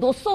200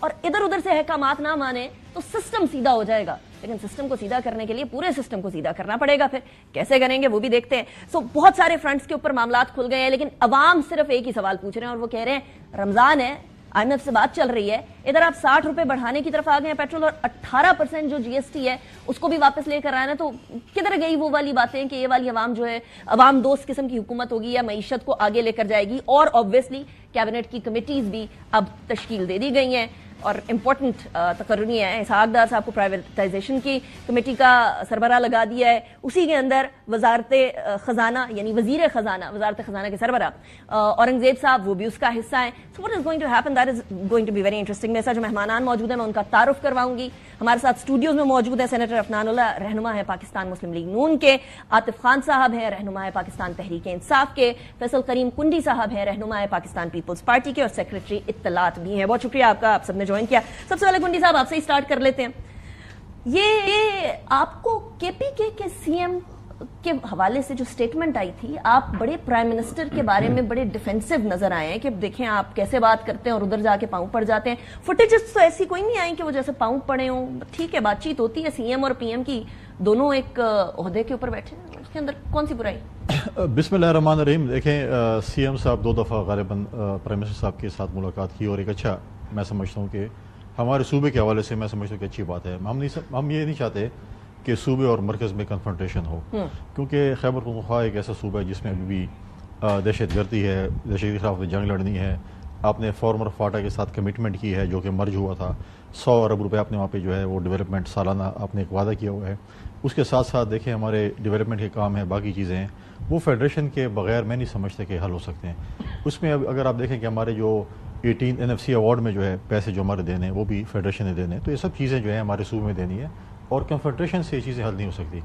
اور ادھر ادھر سے احکامات نہ مانے تو سسٹم سیدھا ہو جائے گا. لیکن سسٹم کو سیدھا کرنے کے لیے پورے سسٹم کو سیدھا کرنا پڑے گا. پھر کیسے کریں گے وہ بھی دیکھتے ہیں. بہت سارے فرنٹس کے اوپر معاملات کھل گئے ہیں, لیکن عوام صرف ایک ہی سوال پوچھ رہے ہیں, اور وہ کہہ رہے ہیں رمضان ہے, IMF سے بات چل رہی ہے, ادھر آپ 60 روپے بڑھانے کی طرف آ گئے ہیں پیٹرول, اور 18% جو GST ہے اس کو بھی واپس لے کر آنا, تو کدھر گئی وہ والی باتیں کہ یہ والی عوام جو ہے عوام دوست قسم کی حکومت ہوگی یا معیشت کو آگے لے کر جائے گی. اور آبویسلی کیبنٹ کی کمیٹیز بھی اب تشکیل دے دی گئی ہیں, اور امپورٹنٹ تقرری ہے. اسحاق ڈار صاحب کو پرائیویٹائزیشن کی کمیٹی کا سربراہ لگا دیا ہے, اسی کے اندر وزارت خزانہ یعنی وزیر خزانہ, وزارت خزانہ کے سربراہ اورنگزیب صاحب, وہ بھی اس کا حصہ ہیں. So what is going to happen, that is going to be very interesting. میرے ساتھ جو مہمانان موجود ہیں میں ان کا تعارف کرواؤں گی. ہمارے ساتھ اسٹوڈیوز میں موجود ہیں سینیٹر عفنان اللہ, رہنما ہے پاکستان مسلم لیگ نون کے, عاطف خان صاحب ہیں, رہنما ہے پاکستان تحریک انصاف کے, فیصل کریم کنڈی صاحب ہیں, رہنما ہے پاکستان پیپلز پارٹی کے, اور سیکریٹری اطلاعات بھی ہیں. بہت شکریہ آپ کا, آپ سب نے جوائن کیا. سب سے پہلے کنڈی صاحب آپ سے ہی سٹارٹ کر لیتے ہیں. یہ آپ کو KPK کے CM کے حوالے سے جو سٹیٹمنٹ آئی تھی, آپ بڑے پرائم منسٹر کے بارے میں بڑے ڈیفینسو نظر آئے ہیں کہ دیکھیں آپ کیسے بات کرتے ہیں اور ادھر جا کے پاؤں پڑ جاتے ہیں. فوٹیجز تو ایسی کوئی نہیں آئی کہ وہ جیسے پاؤں پڑے ہوں. ٹھیک ہے, بات چیت ہوتی ہے, CM اور PM کی دونوں ایک عہدے کے اوپر بیٹھے ہیں, اس کے اندر کون سی برائی؟ بسم اللہ الرحمن الرحیم. دیکھیں CM صاحب 2 دفعہ غالباً پرائم منسٹر صاحب کے ساتھ ملاقات کی, اور ایک اچھا میں سمجھتا ہوں کہ ہمارے صوبے کے حوالے سے میں سمجھتا ہوں کہ اچھی بات ہے. ہم یہ نہیں چاہتے کہ صوبے اور مرکز میں کنفرنٹیشن ہو, کیونکہ خیبر پختونخوا ایک ایسا صوبہ ہے جس میں ابھی بھی دہشت گردی ہے, دہشت گردی کے خلاف جنگ لڑنی ہے. آپ نے فارمر فاٹا کے ساتھ کمٹمنٹ کی ہے جو کہ مرج ہوا تھا, 100 ارب روپے آپ نے وہاں پہ جو ہے وہ ڈیولپمنٹ سالانہ آپ نے ایک وعدہ کیا ہوا ہے. اس کے ساتھ ساتھ دیکھیں ہمارے ڈیولپمنٹ کے کام ہیں, باقی چیزیں ہیں, وہ فیڈریشن کے بغیر میں نہیں سمجھتے کہ حل ہو سکتے ہیں. اس میں اگر آپ دیکھیں کہ ہمارے جو 18 NFC ایوارڈ میں جو ہے پیسے جو ہمارے دینے ہیں وہ بھی فیڈریشن نے دینے ہیں, تو یہ سب چیزیں جو ہیں ہمارے صوبے میں دینی ہے, اور کنفرنٹیشن سے یہ چیزیں حل نہیں ہو سکتی.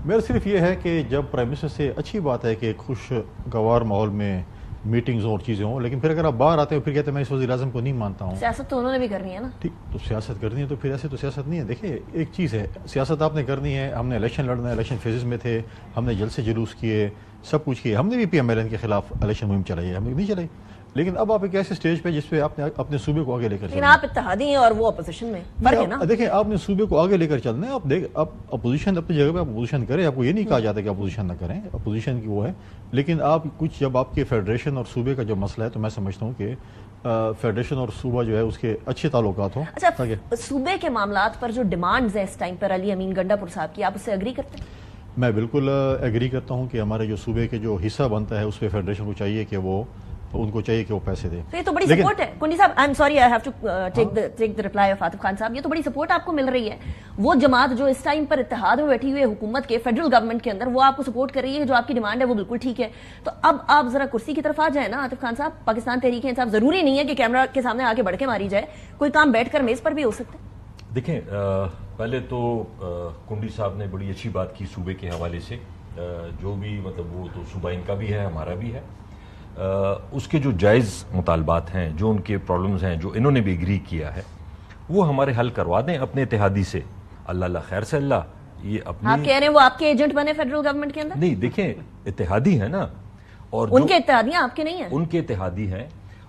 میرا صرف یہ ہے کہ جب پرائم منسٹر سے اچھی بات ہے کہ خوشگوار ماحول میں میٹنگز اور چیزیں ہوں, لیکن پھر اگر آپ باہر آتے ہو پھر کہتے ہیں میں اس وزیر اعظم کو نہیں مانتا ہوں. سیاست تو انہوں نے بھی کرنی ہے نا. ٹھیک, تو سیاست کرنی ہے تو پھر ایسے تو سیاست نہیں ہے. دیکھیں ایک چیز ہے, سیاست آپ نے کرنی ہے, ہم نے الیکشن لڑنا ہے, الیکشن فیزز میں تھے, ہم نے جلسے جلوس کیے, سب کچھ کیے, ہم نے بھی PMLN کے خلاف الیکشن مہم چلائی ہے, ہم نے نہیں چلائی. لیکن اب آپ ایک ایسے سٹیج پہ جس پہ آپ نے اپنے صوبے کو آگے لے کر چلنا ہے. لیکن آپ اتحادی ہیں اور وہ اپوزیشن میں, فرق ہے نا. دیکھیں آپ نے صوبے کو آگے لے کر چلنا ہے. آپ اپوزیشن اپنی جگہ پہ اپوزیشن کریں, آپ کو یہ نہیں کہا جاتا کہ اپوزیشن نہ کریں, اپوزیشن کی وہ ہے, لیکن آپ کچھ جب آپ کے فیڈریشن اور صوبے کا جو مسئلہ ہے تو میں سمجھتا ہوں کہ فیڈریشن اور صوبہ جو ہے اس کے اچھے تعلقات ہوں. اچھا, صوبے کے معاملات پر جو ڈیمانڈز ہیں اس ٹائم پر علی امین گنڈا پور صاحب کی, آپ اس سے ایگری کرتے ہیں؟ میں بالکل ایگری کرتا ہوں کہ ہمارے جو صوبے کے جو حصہ بنتا ہے اس پہ فیڈریشن کو چاہیے کہ وہ ان کو چاہیے کہ وہ پیسے دے. یہ تو بڑی سپورٹ ہے کنڈی صاحب. I am sorry, I have to take the reply of Atif Khan صاحب. یہ تو بڑی سپورٹ آپ کو مل رہی ہے. وہ جماعت جو اس ٹائم پر اتحاد میں بیٹھی ہوئی ہے حکومت کے, فیڈرل گورنمنٹ کے اندر, وہ آپ کو سپورٹ کر رہی ہے, جو آپ کی ڈیمانڈ ہے وہ بالکل ٹھیک ہے. تو اب آپ ذرا کرسی کی طرف آ جائیں نا عاطف خان صاحب. پاکستان تحریک انصاف ضروری نہیں ہے کہ کیمرہ کے سامنے آ کے بڑھ کے ماری جائے, کوئی کام بیٹھ کر میز پر بھی ہو سکتا ہے. دیکھیں پہلے تو کنڈی صاحب نے بڑی اچھی بات کی صوبے کے حوالے سے, جو بھی مطلب وہ تو صوبہ ان کا بھی ہے, ہمارا بھی ہے. اس کے جو جائز مطالبات ہیں, جو ان کے پرابلمز ہیں, جو انہوں نے بھی اگری کیا ہے, وہ ہمارے حل کروا دیں اپنے اتحادی سے. اللہ خیر سے اللہ. یہ اپنی آپ کہہ رہے ہیں وہ آپ کے ایجنٹ بنے فیڈرل گورنمنٹ کے اندر؟ نہیں, دیکھیں اتحادی ہیں نا, اور ان کے اتحادیاں آپ کے نہیں ہیں. ان کے اتحادی ہیں,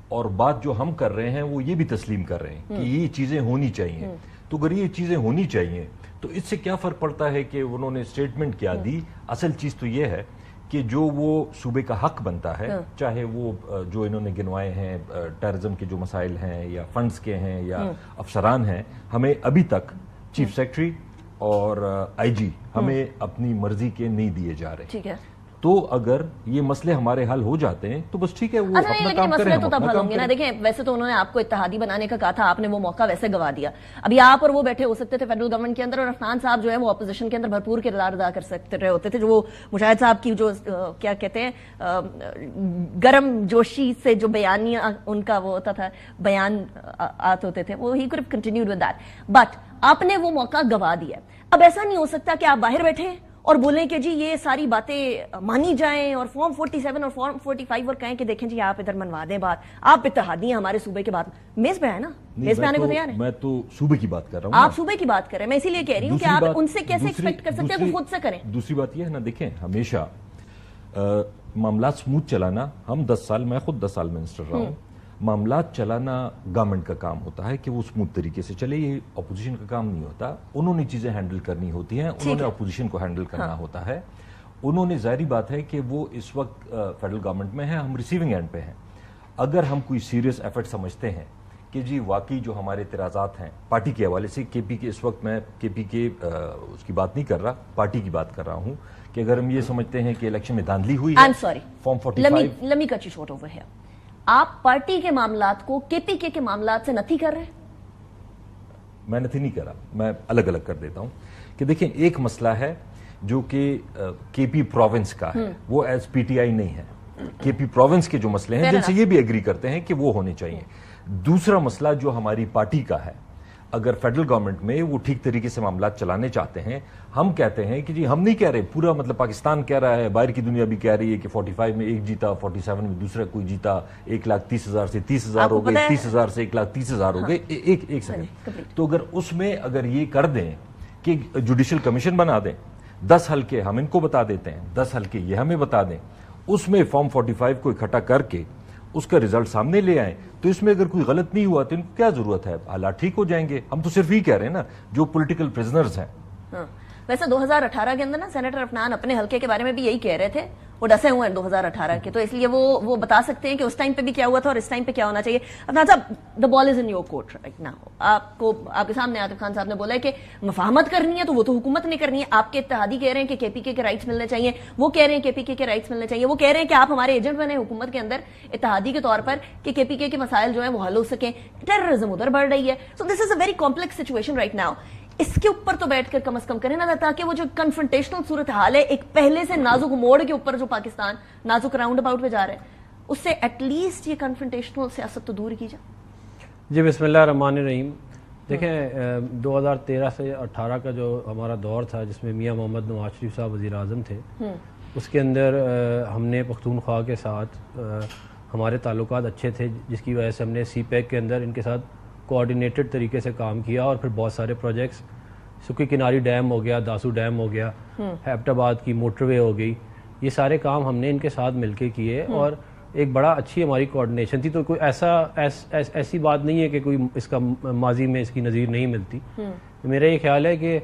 اور بات جو ہم کر رہے ہیں وہ یہ بھی تسلیم کر رہے ہیں کہ یہ چیزیں ہونی چاہیے. تو اگر یہ چیزیں ہونی چاہیے تو اس سے کیا فرق پڑتا ہے کہ انہوں نے اسٹیٹمنٹ کیا دی. اصل چیز تو یہ ہے کہ جو وہ صوبے کا حق بنتا ہے, چاہے وہ جو انہوں نے گنوائے ہیں ٹیررزم کے جو مسائل ہیں یا فنڈز کے ہیں یا افسران ہیں, ہمیں ابھی تک چیف سیکرٹری اور IG ہمیں اپنی مرضی کے نہیں دیے جا رہے. ٹھیک ہے, تو اگر یہ مسئلے ہمارے حل ہو جاتے ہیں تو بس ٹھیک ہے, وہ اپنا کام کریں. مسئلے تو تب حل ہوں گے نا. دیکھیں ویسے تو انہوں نے آپ کو اتحادی بنانے کا کہا تھا, آپ نے وہ موقع ویسے گوا دیا. ابھی آپ اور وہ بیٹھے ہو سکتے تھے فیڈرل گورنمنٹ کے اندر, اور عفنان صاحب جو ہے وہ اپوزیشن کے اندر بھرپور کردار ادا کر سکتے رہے ہوتے تھے. جو وہ مشاہد صاحب کی جو کیا کہتے ہیں گرم جوشی سے جو بیانیاں ان کا وہ ہوتا تھا, بیان آتے ہوتے تھے, وہ ہی could have continued with that. But آپ نے وہ موقع گوا دیا. اب ایسا نہیں ہو سکتا کہ آپ باہر بیٹھے اور بولیں کہ جی یہ ساری باتیں مانی جائیں اور فارم 47 اور فارم 45 اور کہیں کہ دیکھیں جی آپ ادھر منوا دیں بات, آپ اتحادی ہیں ہمارے صوبے کے بعد. میز پہ ہے نا, میز پہ آنے کو تیار ہے. میں تو صوبے کی بات کر رہا ہوں. آپ صوبے کی بات کر رہے ہیں, میں اسی لیے کہہ رہی ہوں کہ آپ ان سے کیسے ایکسپیکٹ کر سکتے ہیں کہ خود سے کریں. دوسری بات یہ ہے نا, دیکھیں ہمیشہ معاملات سموتھ چلانا, ہم 10 سال, میں خود 10 سال منسٹر رہا ہوں, معاملات چلانا گورنمنٹ کا کام ہوتا ہے کہ وہ اسموتھ طریقے سے چلے, یہ اپوزیشن کا کام نہیں ہوتا. انہوں نے چیزیں ہینڈل کرنی ہوتی ہیں, انہوں نے اپوزیشن کو ہینڈل کرنا ہوتا ہے. انہوں نے, ظاہری بات ہے کہ وہ اس وقت فیڈرل گورنمنٹ میں ہیں, ہم ریسیونگ اینڈ پہ ہیں. اگر ہم کوئی سیریس ایفرٹ سمجھتے ہیں کہ جی واقعی جو ہمارے اعتراضات ہیں پارٹی کے حوالے سے, کے پی کے اس وقت میں کے پی کے اس کی بات نہیں کر رہا, پارٹی کی بات کر رہا ہوں, کہ اگر ہم یہ سمجھتے ہیں کہ الیکشن میں دھاندلی ہوئی ہے, form 45, let me cut you short over here. آپ پارٹی کے معاملات کو کے پی کے معاملات سے نتھی کر رہے ہیں؟ میں نتھی نہیں کر رہا, میں الگ الگ کر دیتا ہوں. کہ دیکھیں, ایک مسئلہ ہے جو کہ کے پی پروونس کا ہے, وہ ایز پی ٹی آئی نہیں ہے. کے پی پروونس کے جو مسئلے ہیں جن سے یہ بھی ایگری کرتے ہیں کہ وہ ہونے چاہیے. دوسرا مسئلہ جو ہماری پارٹی کا ہے, اگر فیڈرل گورنمنٹ میں وہ ٹھیک طریقے سے معاملات چلانے چاہتے ہیں, ہم کہتے ہیں کہ جی ہم نہیں کہہ رہے, پورا مطلب پاکستان کہہ رہا ہے, باہر کی دنیا بھی کہہ رہی ہے کہ 45 میں ایک جیتا, 47 میں دوسرا کوئی جیتا, 1,30,000 سے 30,000 ہو گئے, 30,000 سے 1,30,000 ہو گئے. ایک سیکنڈ. تو اگر اس میں اگر یہ کر دیں کہ جوڈیشل کمیشن بنا دیں, 10 حلقے ہم ان کو بتا دیتے ہیں, 10 حلقے یہ ہمیں بتا دیں, اس میں فارم 45 کو اکٹھا کر کے اس کا رزلٹ سامنے لے آئیں, تو اس میں اگر کوئی غلط نہیں ہوا تو ان کو کیا ضرورت ہے, حالات ٹھیک ہو جائیں گے. ہم تو صرف یہ کہہ رہے ہیں نا جو پولیٹیکل پرزنرز ہیں. ویسے 2018 کے اندر نا سینیٹر عفنان اپنے حلقے کے بارے میں بھی یہی کہہ رہے تھے, وہ ڈسے ہوئے ہیں 2018 کے, تو اس لیے وہ بتا سکتے ہیں کہ اس ٹائم پہ بھی کیا ہوا تھا اور اس ٹائم پہ کیا ہونا چاہیے. عفنان صاحب, the ball is in your court right now. آپ کے سامنے عاطف خان صاحب نے بولا ہے کہ مفاہمت کرنی ہے تو وہ تو حکومت نے کرنی ہے. آپ کے اتحادی کہہ رہے ہیں کہ کے پی کے رائٹس ملنے چاہیے, وہ کہہ رہے ہیں کے پی کے رائٹس ملنے چاہیے, وہ کہہ رہے ہیں کہ آپ ہمارے ایجنٹ بنے حکومت کے اندر اتحادی کے طور پر کہ کے پی کے مسائل جو ہیں وہ حل ہو سکیں. ٹیررزم ادھر بڑھ رہی ہے. So this is a very complex situation right now. اس کے اوپر تو بیٹھ کر کم از کم کریں نا, تاکہ وہ جو کنفرنٹیشنل صورتحال ہے ایک پہلے سے نازک موڑ کے اوپر جو پاکستان نازک راؤنڈ اباؤٹ پہ جا رہا ہے, اس سے ایٹ لیسٹ یہ کنفرنٹیشنل سیاست تو دور کی جائے. جی بسم اللہ الرحمن الرحیم. دیکھیں 2013 سے 18 کا جو ہمارا دور تھا جس میں میاں محمد نواز شریف صاحب وزیر اعظم تھے, اس کے اندر ہم نے پختونخوا کے ساتھ ہمارے تعلقات اچھے تھے, جس کی وجہ سے ہم نے سی پیک کے اندر ان کے ساتھ کوآرڈینیٹڈ طریقے سے کام کیا, اور پھر بہت سارے پروجیکٹس, سکی کناری ڈیم ہو گیا, داسو ڈیم ہو گیا, ہیپٹ آباد کی موٹر وے ہو گئی, یہ سارے کام ہم نے ان کے ساتھ مل کے کیے, اور ایک بڑا اچھی ہماری کوآرڈینیشن تھی. تو کوئی ایسی بات نہیں ہے کہ کوئی اس کا ماضی میں اس کی نظیر نہیں ملتی. میرا یہ خیال ہے کہ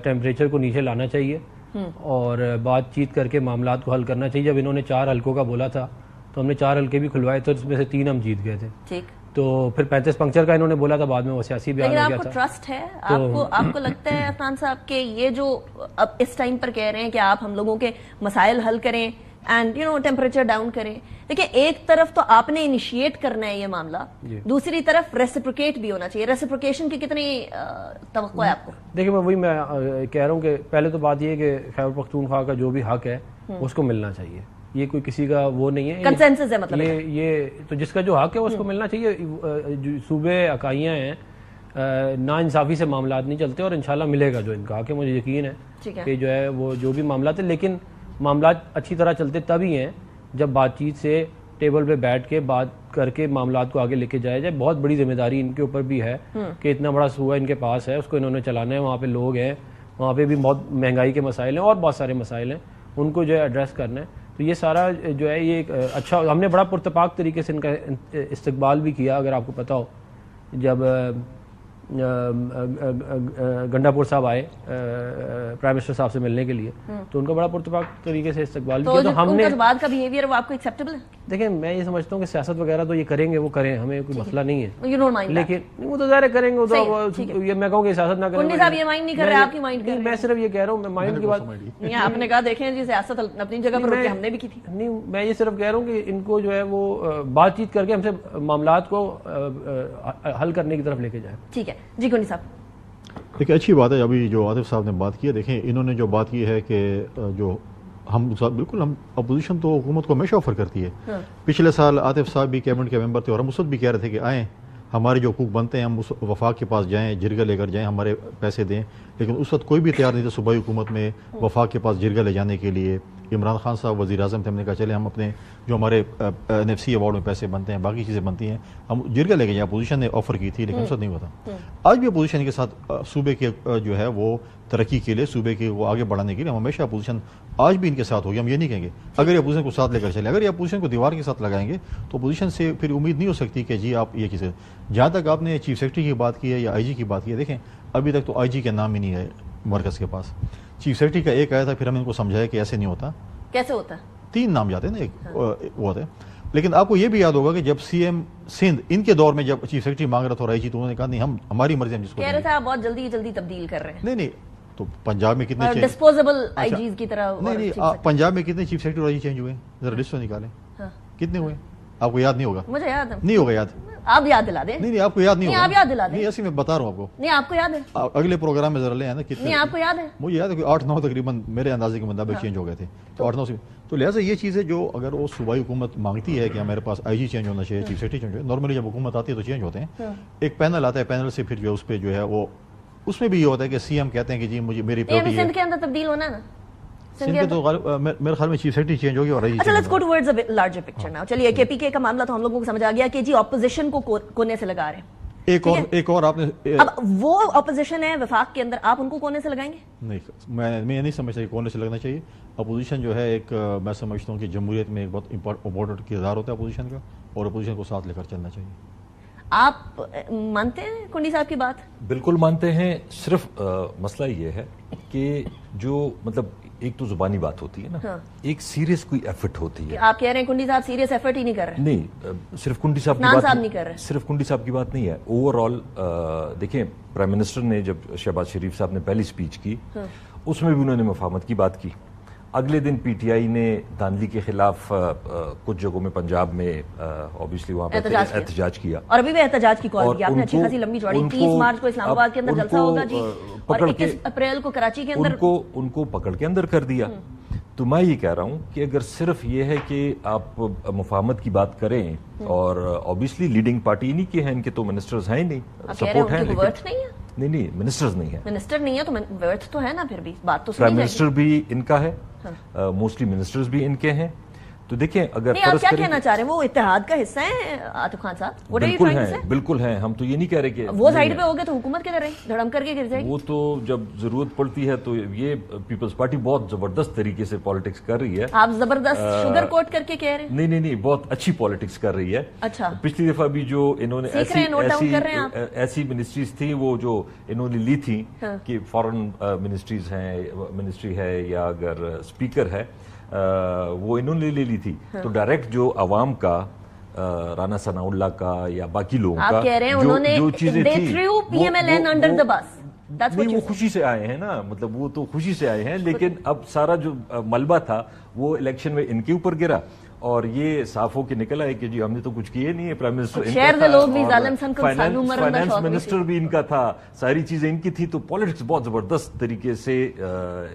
ٹیمپریچر کو نیچے لانا چاہیے اور بات چیت کر کے معاملات کو حل کرنا چاہیے. جب انہوں نے 4 حلقوں کا بولا تھا تو ہم نے 4 حلقے بھی کھلوائے, تو اس میں سے 3 ہم جیت گئے تھے. تو پھر 35 پنکچر کا انہوں نے بولا تھا, بعد میں وہ سیاسی بیان ہو گیا تھا. آپ کو ٹرسٹ ہے, آپ کو لگتا ہے عفنان صاحب کہ یہ جو اب اس ٹائم پر کہہ رہے ہیں کہ آپ ہم لوگوں کے مسائل حل کریں اینڈ ٹیمپریچر ڈاؤن کریں, دیکھیں ایک طرف تو آپ نے انیشیٹ کرنا ہے یہ معاملہ, دوسری طرف ریسیپروکیٹ بھی ہونا چاہیے. ریسیپروکیشن کی کتنی توقع ہے آپ کو؟ دیکھیں وہی میں کہہ رہا ہوں کہ پہلے تو بات یہ ہے کہ خیبر پختونخوا کا جو بھی حق ہے اس کو ملنا چاہیے. یہ کوئی کسی کا وہ نہیں ہے, کنسنسس ہے, مطلب یہ تو جس کا جو حق ہے اس کو ملنا چاہیے. صوبے اکائیاں ہیں, نا انصافی سے معاملات نہیں چلتے, اور انشاءاللہ ملے گا جو ان کا حق ہے. مجھے یقین ہے کہ جو ہے وہ جو بھی معاملات ہیں, لیکن معاملات اچھی طرح چلتے تبھی ہیں جب بات چیت سے ٹیبل پہ بیٹھ کے بات کر کے معاملات کو آگے لے کے جایا جائے. بہت بڑی ذمہ داری ان کے اوپر بھی ہے کہ اتنا بڑا صوبہ ان کے پاس ہے, اس کو انہوں نے چلانا ہے. وہاں پہ لوگ ہیں, وہاں پہ بھی بہت مہنگائی کے مسائل ہیں اور بہت سارے مسائل ہیں, ان کو جو ہے ایڈریس کرنا ہے. تو یہ سارا جو ہے یہ ایک اچھا, ہم نے بڑا پرتپاک طریقے سے ان کا استقبال بھی کیا. اگر آپ کو پتا ہو, جب گنڈاپور صاحب آئے پرائم منسٹر صاحب سے ملنے کے لیے, تو ان کا بڑا پرتپاق طریقے سے استقبال بھی کیا. تو ہم نے بعد کا بیہیویئر وہ آپ کو ایکسیپٹیبل ہے؟ دیکھیں میں یہ سمجھتا ہوں کہ سیاست وغیرہ تو یہ کریں گے, وہ کریں, ہمیں کوئی مسئلہ نہیں ہے, لیکن وہ تو ظاہر کریں گے. یہ میں کہوں کہ سیاست نہ کریں, صاحب یہ مائنڈ نہیں کر رہے, آپ کی مائنڈ کر رہے ہیں. میں صرف یہ کہہ رہا ہوں, میں مائنڈ کی بات آپ نے کہا دیکھیں جی سیاست اپنی جگہ پر ہم نے بھی کی تھی. نہیں, میں یہ صرف کہہ رہا ہوں کہ ان کو جو ہے وہ بات چیت کر کے ہم سے معاملات کو حل کرنے کی طرف لے کے جائیں. ٹھیک ہے جی گونی صاحب. دیکھیں اچھی بات ہے ابھی جو عاطف صاحب نے بات کی ہے. دیکھیں انہوں نے جو بات کی ہے کہ جو ہم بالکل ہم اپوزیشن تو حکومت کو ہمیشہ آفر کرتی ہے. پچھلے سال عاطف صاحب بھی کیبنٹ کے ممبر تھے اور ہم اس وقت بھی کہہ رہے تھے کہ آئیں ہمارے جو حقوق بنتے ہیں ہم اس وفاق کے پاس جائیں, جرگہ لے کر جائیں, ہمارے پیسے دیں. لیکن اس وقت کوئی بھی تیار نہیں تھا صوبائی حکومت میں وفاق کے پاس جرگہ لے جانے کے لیے عمران خان صاحب وزیر اعظم تھے, ہم نے کہا چلے ہم اپنے جو ہمارے NFC ایوارڈ میں پیسے بنتے ہیں, باقی چیزیں بنتی ہیں, ہم جرگہ لے گئے. اپوزیشن نے آفر کی تھی لیکن اس وقت نہیں ہوا تھا. آج بھی اپوزیشن کے ساتھ صوبے کے جو ہے وہ ترقی کے لیے, صوبے کے وہ آگے بڑھانے کے لیے ہمیشہ اپوزیشن آج بھی ان کے ساتھ ہوگی. ہم یہ نہیں کہیں گے اگر یہ اپوزیشن کو ساتھ لے کر چلے, اگر یہ اپوزیشن کو دیوار کے ساتھ لگائیں گے تو اپوزیشن سے پھر امید نہیں ہو سکتی کہ جی آپ یہ چیزیں. جہاں تک آپ نے چیف سیکرٹری کی بات کی ہے یا IG کی بات کی ہے, دیکھیں ابھی تک تو IG کا نام ہی نہیں ہے مرکز کے پاس. چیف سیکرٹری کا ایک آیا تھا, پھر ہم ان کو سمجھایا کہ ایسے نہیں ہوتا. کیسے ہوتا ہے؟ 3 نام جاتے ہیں نا, ایک وہ ہوتا ہے. لیکن آپ کو یہ بھی یاد ہوگا کہ جب CM سندھ ان کے دور میں جب چیف سیکرٹری مانگ رہا تھا اور IG, تو انہوں نے کہا نہیں ہم ہماری مرضی ہم جس کو کہہ رہے تھے آپ بہت جلدی تبدیل کر رہے ہیں. نہیں تو پنجاب میں کتنے ڈسپوزیبل IGs کی طرح. نہیں پنجاب میں کتنے چیف سیکرٹری اور IG چینج ہوئے, ذرا لسٹ نکالیں کتنے ہوئے. آپ کو یاد نہیں ہوگا؟ مجھے یاد ہے. نہیں ہوگا یاد, آپ یاد دلا دیں. نہیں آپ کو یاد نہیں ہوگا, آپ یاد دلا دیں. نہیں ایسے میں بتا رہا ہوں آپ کو. نہیں آپ کو یاد ہے, اگلے پروگرام میں ذرا لے آنا کتنے. نہیں آپ کو یاد ہے؟ مجھے یاد ہے کہ 8-9 تقریباً میرے اندازے کے مطابق چینج ہو گئے تھے. تو 8-9 سے تو لہٰذا یہ چیزیں جو اگر وہ صوبائی حکومت مانگتی ہے کہ ہمارے پاس IG چینج ہونا چاہیے, چیف سیکرٹری چینج ہو, نارملی جب حکومت آتی ہے تو چینج ہوتے ہیں. ایک پینل آتا ہے, پینل سے پھر جو اس پہ جو ہے وہ اس میں بھی یہ ہوتا ہے کہ CM کہتے ہیں کہ جی مجھے میری پریورٹی ہے. سندھ کے اندر تبدیل ہونا ہے نا, سندھ کے تو میرے خیال میں چیف سیکرٹری چینج ہوگی اور اچھا let's go towards a larger picture now. چلیے KPK کا معاملہ تو ہم لوگوں کو سمجھ آ گیا کہ جی اپوزیشن کو کونے سے لگا رہے ہیں. ایک اور آپ نے, اب وہ اپوزیشن ہے وفاق کے اندر, آپ ان کو کونے سے لگائیں گے؟ نہیں, میں یہ نہیں سمجھتا کہ کونے سے لگنا چاہیے. اپوزیشن جو ہے ایک میں سمجھتا ہوں کہ جمہوریت میں ایک بہت امپورٹنٹ کردار ہوتا ہے اپوزیشن کا, اور اپوزیشن کو ساتھ لے کر چلنا چاہیے. آپ مانتے ہیں کنڈی صاحب کی بات؟ بالکل مانتے ہیں. صرف مسئلہ یہ ہے کہ جو مطلب ایک تو زبانی بات ہوتی ہے نا, ایک سیریس کوئی ایفرٹ ہوتی ہے. آپ کہہ رہے ہیں کنڈی صاحب سیریس ایفرٹ ہی نہیں کر رہے؟ نہیں, صرف کنڈی صاحب کی بات نہیں کر رہے, صرف کنڈی صاحب کی بات نہیں ہے. اوور آل دیکھیں پرائم منسٹر نے جب شہباز شریف صاحب نے پہلی سپیچ کی اس میں بھی انہوں نے مفاہمت کی بات کی. اگلے دن PTI نے دھاندلی کے خلاف کچھ جگہوں میں پنجاب میں اوبیسلی وہاں پہ احتجاج کیا, اور ابھی بھی احتجاج کی کال کی آپ نے, اچھی خاصی لمبی چوڑی. 30 مارچ کو اسلام آباد کے اندر جلسہ ہوگا جی, اور 21 اپریل کو کراچی کے اندر ان کو پکڑ کے اندر کر دیا. تو میں یہ کہہ رہا ہوں کہ اگر صرف یہ ہے کہ آپ مفاہمت کی بات کریں, اور اوبیسلی لیڈنگ پارٹی نہیں کی ہے, ان کے تو منسٹرز ہیں ہی نہیں, سپورٹ ہے نہیں منسٹرز نہیں ہے. منسٹر نہیں ہے تو ورتھ تو ہے نا, پھر بھی بات تو پرائم منسٹر بھی ان کا ہے, موسٹلی منسٹرز بھی ان کے ہیں. تو دیکھیں اگر آپ کیا کہنا چاہ رہے ہیں, وہ اتحاد کا حصہ ہیں عاطف خان صاحب؟ بالکل ہیں. ہم تو یہ نہیں کہہ رہے کہ وہ سائڈ پہ ہو گئے تو حکومت کدھر رہی, دھڑم کر کے گر جائے گی. وہ تو جب ضرورت پڑتی ہے تو یہ پیپلز پارٹی بہت زبردست طریقے سے پالیٹکس کر رہی ہے. آپ زبردست شوگر کوٹ کر کے کہہ رہے ہیں؟ نہیں, بہت اچھی پالیٹکس کر رہی ہے. اچھا, پچھلی دفعہ بھی جو انہوں نے ایسی منسٹریز تھیں وہ جو انہوں نے لی تھی کہ فارن منسٹریز ہیں, منسٹری ہے یا اگر اسپیکر ہے, وہ انہوں نے لے لی تھی. تو ڈائریکٹ جو عوام کا, رانا ثناء اللہ کا یا باقی لوگوں کا جو چیزیں تھیں وہ خوشی سے آئے ہیں نا, مطلب وہ تو خوشی سے آئے ہیں. لیکن اب سارا جو ملبہ تھا وہ الیکشن میں ان کے اوپر گرا, اور یہ صاف ہو کے نکلا ہے کہ جی ہم نے تو کچھ کیے نہیں ہے. پرائم منسٹر فائنانس منسٹر بھی ان کا تھا, ساری چیزیں ان کی تھی. تو پالیٹکس بہت زبردست طریقے سے,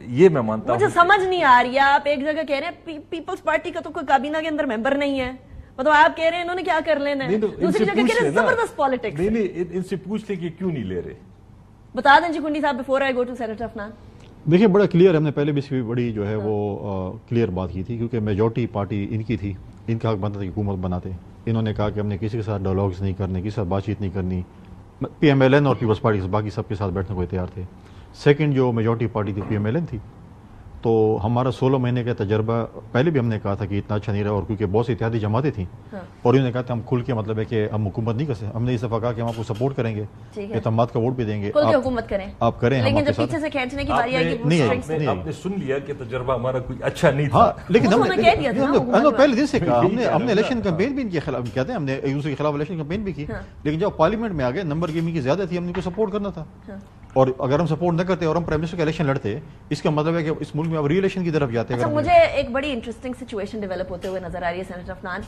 یہ میں مانتا ہوں. مجھے سمجھ نہیں آ رہی ہے, آپ ایک جگہ کہہ رہے ہیں پیپلز پارٹی کا تو کوئی کابینہ کے اندر ممبر نہیں ہے, مطلب آپ کہہ رہے ہیں انہوں نے کیا کر لینا ہے, دوسری جگہ کہہ رہے ہیں زبردست پالیٹکس. نہیں, ان سے پوچھ لیں کہ کیوں نہیں لے رہے. بتا دیں جی کنڈی صاحب before I go to senator Afnan. دیکھیں بڑا کلیئر, ہم نے پہلے بھی اس کی بڑی جو ہے وہ کلیئر بات کی تھی, کیونکہ میجورٹی پارٹی ان کی تھی, ان کا حق بنتا تھا کہ حکومت بناتے. انہوں نے کہا کہ ہم نے کسی کے ساتھ ڈائلاگز نہیں کرنے, کسی کے ساتھ بات چیت نہیں کرنی. PMLN اور پیپلز پارٹی باقی سب کے ساتھ بیٹھنے کو تیار تھے. سیکنڈ جو میجورٹی پارٹی تھی PMLN تھی. تو ہمارا 16 مہینے کا تجربہ پہلے بھی ہم نے کہا تھا کہ اتنا اچھا نہیں رہا, اور کیونکہ بہت سی اتحادی جماعتیں تھیں, اور انہوں نے کہا کہ ہم کھل کے مطلب ہے کہ ہم حکومت نہیں کر سکتے. ہم نے اس دفعہ کہا کہ ہم آپ کو سپورٹ کریں گے, اعتماد کا ووٹ بھی دیں گے, حکومت کریں, آپ کریں. لیکن جب پیچھے سے کھینچنے کی باری آئی کہ آپ نے سن لیا کہ تجربہ ہمارا کوئی اچھا نہیں تھا, لیکن ہم نے پہلے دن سے کہا, ہم نے الیکشن کمپین بھی ان کے خلاف کہتے ہیں, ہم نے ایک دوسرے کے خلاف الیکشن کمپین بھی کی. لیکن جب پارلیمنٹ میں آ گئے, نمبر گیمنگ کی زیادہ تھی, ہم نے کو سپورٹ کرنا تھا. اور اگر ہم سپورٹ نہ کرتے اور ہم پرائم منسٹر کا الیکشن لڑتے, اس کا مطلب ہے کہ اس ملک میں اب ری الیکشن کی طرف جاتے ہیں. مجھے ایک بڑی انٹرسٹنگ سچویشن ڈیولپ ہوتے ہوئے نظر آ رہی ہے سینیٹر عفنان.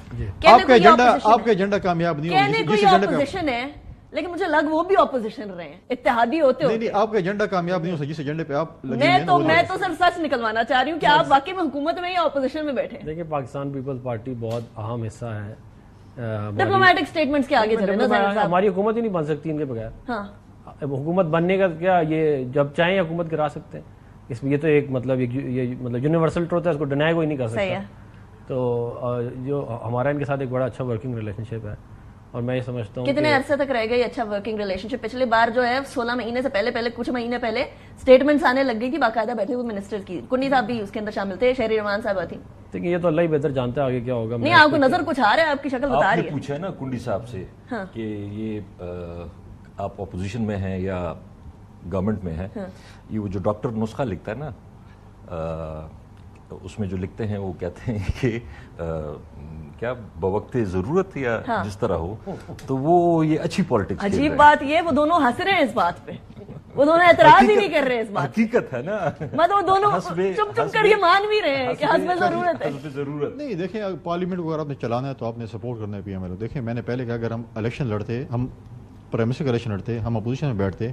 آپ کا ایجنڈا کامیاب نہیں ہوگا, کوئی اپوزیشن ہے, لیکن مجھے لگ وہ بھی اپوزیشن رہے ہیں, اتحادی ہوتے ہوتے. نہیں, آپ کا ایجنڈا کامیاب نہیں ہو سکتا جس ایجنڈے پہ آپ لگے ہیں. میں تو صرف سچ نکلوانا چاہ رہی ہوں کہ آپ واقعی میں حکومت میں یا اپوزیشن میں بیٹھے. دیکھیں پاکستان پیپلز پارٹی بہت اہم حصہ ہے. ڈپلومیٹک سٹیٹمنٹس کے آگے چلیں نا, ہماری حکومت ہی نہیں بن سکتی ان کے بغیر. حکومت بننے کا کیا, یہ جب چاہیں حکومت گرا سکتے ہیں. اس میں یہ تو ایک مطلب یونیورسل ٹروتھ ہے, اس کو ڈینائی کوئی نہیں کر سکتا. تو جو ہمارا ان کے ساتھ ایک بڑا اچھا ورکنگ ریلیشن شپ ہے, اور میں یہ سمجھتا ہوں کتنے عرصے تک رہے گا یہ اچھا ورکنگ ریلیشن شپ. پچھلی بار جو ہے 16 مہینے سے پہلے کچھ مہینے پہلے اسٹیٹمنٹس آنے لگ گئی تھی باقاعدہ بیٹھے ہوئے منسٹر کی. کنڈی صاحب بھی اس کے اندر شامل تھے, شہری رحمان صاحب تھی. دیکھیں یہ تو اللہ ہی بہتر جانتا ہے آگے کیا ہوگا. نہیں آپ کو نظر کچھ آ رہا ہے, آپ کی شکل بتا رہی ہے. آپ نے پوچھا ہے نا کنڈی صاحب سے کہ یہ آپ اپوزیشن میں ہیں یا گورنمنٹ میں ہیں, یہ وہ جو ڈاکٹر نسخہ لکھتا ہے نا, اس میں جو لکھتے ہیں وہ کہتے ہیں کہ کیا بوقت ضرورت یا جس طرح ہو, تو وہ یہ اچھی پالیٹکس. عجیب بات یہ وہ دونوں ہنس رہے ہیں اس بات پہ, وہ دونوں اعتراض ہی نہیں کر رہے اس بات. حقیقت ہے نا, مطلب وہ دونوں چپ چپ کر یہ مان بھی رہے ہیں کہ حسب ضرورت ہے. ضرورت نہیں. دیکھیں پارلیمنٹ کو اگر آپ نے چلانا ہے تو آپ نے سپورٹ کرنا ہے پی ایم ایل. دیکھیں میں نے پہلے کہا اگر ہم الیکشن لڑتے, ہم پرائم منسٹر کا الیکشن لڑتے, ہم اپوزیشن میں بیٹھتے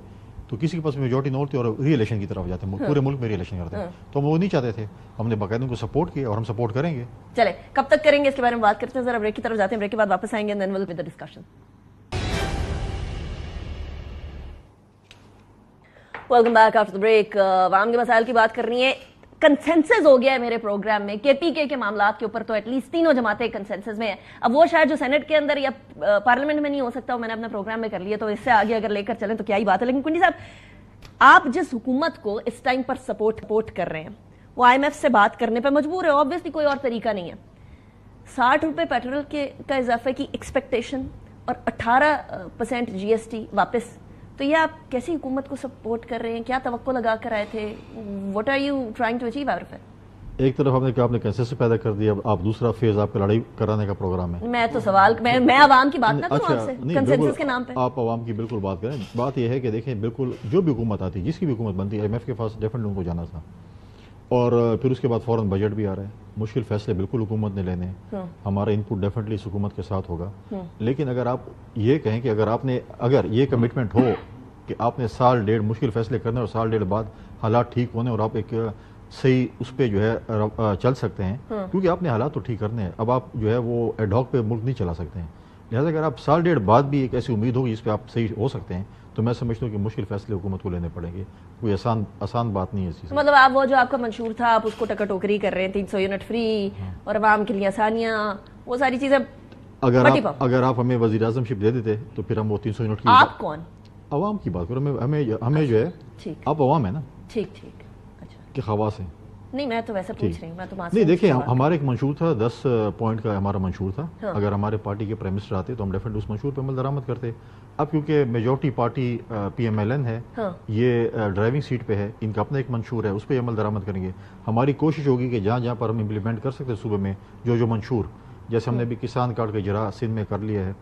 تو کسی کے پاس میجورٹی نہ ہوتی اور ری الیکشن کی طرف جاتے, پورے ملک میں ری الیکشن کرتے. تو ہم وہ نہیں چاہتے تھے, ہم نے باقاعدہ ان کو سپورٹ کیا اور ہم سپورٹ کریں گے. چلے کب تک کریں گے اس کے بارے میں بات کرتے ہیں, ذرا بریک کی طرف جاتے ہیں, بریک کے بعد واپس آئیں گے, then will be the discussion. Welcome back after the break. عوام کے مسائل کی بات کرنی ہے. کنسنسس ہو گیا ہے میرے پروگرام میں کے پی کے معاملات کے اوپر, تو ایٹ لیسٹ تینوں جماعتیں کنسنسس میں ہیں. اب وہ شاید جو سینٹ کے اندر یا پارلیمنٹ میں نہیں ہو سکتا, وہ میں نے اپنے پروگرام میں کر لیا, تو اس سے آگے اگر لے کر چلیں تو کیا ہی بات ہے. لیکن کنڈی صاحب آپ جس حکومت کو اس ٹائم پر سپورٹ کر رہے ہیں وہ آئی ایم ایف سے بات کرنے پہ مجبور ہے, آبویسلی کوئی اور طریقہ نہیں ہے. 60 روپے پیٹرول کا اضافے کی ایکسپیکٹیشن اور 18% جی ایس ٹی واپس, تو یہ آپ کیسی حکومت کو سپورٹ کر رہے ہیں, کیا توقع لگا کر آئے تھے, what are you trying to achieve out of it? ایک طرف ہم نے کہا آپ نے کنسنسس پیدا کر دیا, آپ دوسرا فیز آپ کا لڑائی کرانے کا پروگرام ہے. میں تو سوال میں عوام کی بات نہ کروں آپ سے کنسنسس کے نام پہ. آپ عوام کی بالکل بات کریں. بات یہ ہے کہ دیکھیں بالکل جو بھی حکومت آتی, جس کی بھی حکومت بنتی, ایم ایف کے پاس ڈیفینیٹلی ان کو جانا تھا, اور پھر اس کے بعد فوراً بجٹ بھی آ رہا ہے. مشکل فیصلے بالکل حکومت نے لینے ہیں, ہمارا ان پٹ ڈیفینیٹلی اس حکومت کے ساتھ ہوگا. لیکن اگر آپ یہ کہیں کہ اگر یہ کمٹمنٹ ہو کہ آپ نے سال ڈیڑھ مشکل فیصلے کرنے اور سال ڈیڑھ بعد حالات ٹھیک ہونے اور آپ ایک صحیح اس پہ جو ہے چل سکتے ہیں, کیونکہ آپ نے حالات تو ٹھیک کرنے ہیں. اب آپ جو ہے وہ ایڈ ہاک پہ ملک نہیں چلا سکتے ہیں. لہٰذا اگر آپ سال ڈیڑھ بعد بھی ایک ایسی امید ہوگی جس پہ آپ صحیح ہو سکتے ہیں, تو میں سمجھتا ہوں کہ مشکل فیصلے حکومت کو لینے پڑیں گے. کوئی آسان بات نہیں ہے اس چیز. مطلب آپ وہ جو آپ کا منشور تھا آپ اس کو ٹکا ٹوکری کر رہے ہیں, 300 یونٹ فری اور عوام کے لیے آسانیاں, وہ ساری چیزیں. اگر آپ ہمیں وزیر اعظم شپ دے دیتے تو پھر ہم وہ 300 یونٹ کی. آپ کون؟ عوام کی بات کرو. ہمیں جو ہے آپ عوام ہے نا. ٹھیک اچھا کہ خواص ہیں. نہیں میں تو ویسے پوچھ رہی ہوں, میں تو نہیں. دیکھیں ہمارا ایک منشور تھا, 10 پوائنٹ کا ہمارا منشور تھا. اگر ہمارے پارٹی کے پرائم منسٹر آتے تو ہم ڈیفینیٹلی اس منشور پہ عمل درآمد کرتے. اب کیونکہ majority party P M L N ہے, یہ ڈرائیونگ سیٹ پہ ہے, ان کا اپنا ایک منشور ہے, اس پہ عمل درآمد کریں گے. ہماری کوشش ہوگی کہ جہاں جہاں پر ہم امپلیمنٹ کر سکتے صوبے میں جو منشور, جیسے ہم نے بھی کسان کارڈ کا اجرا سندھ میں کر لیا ہے,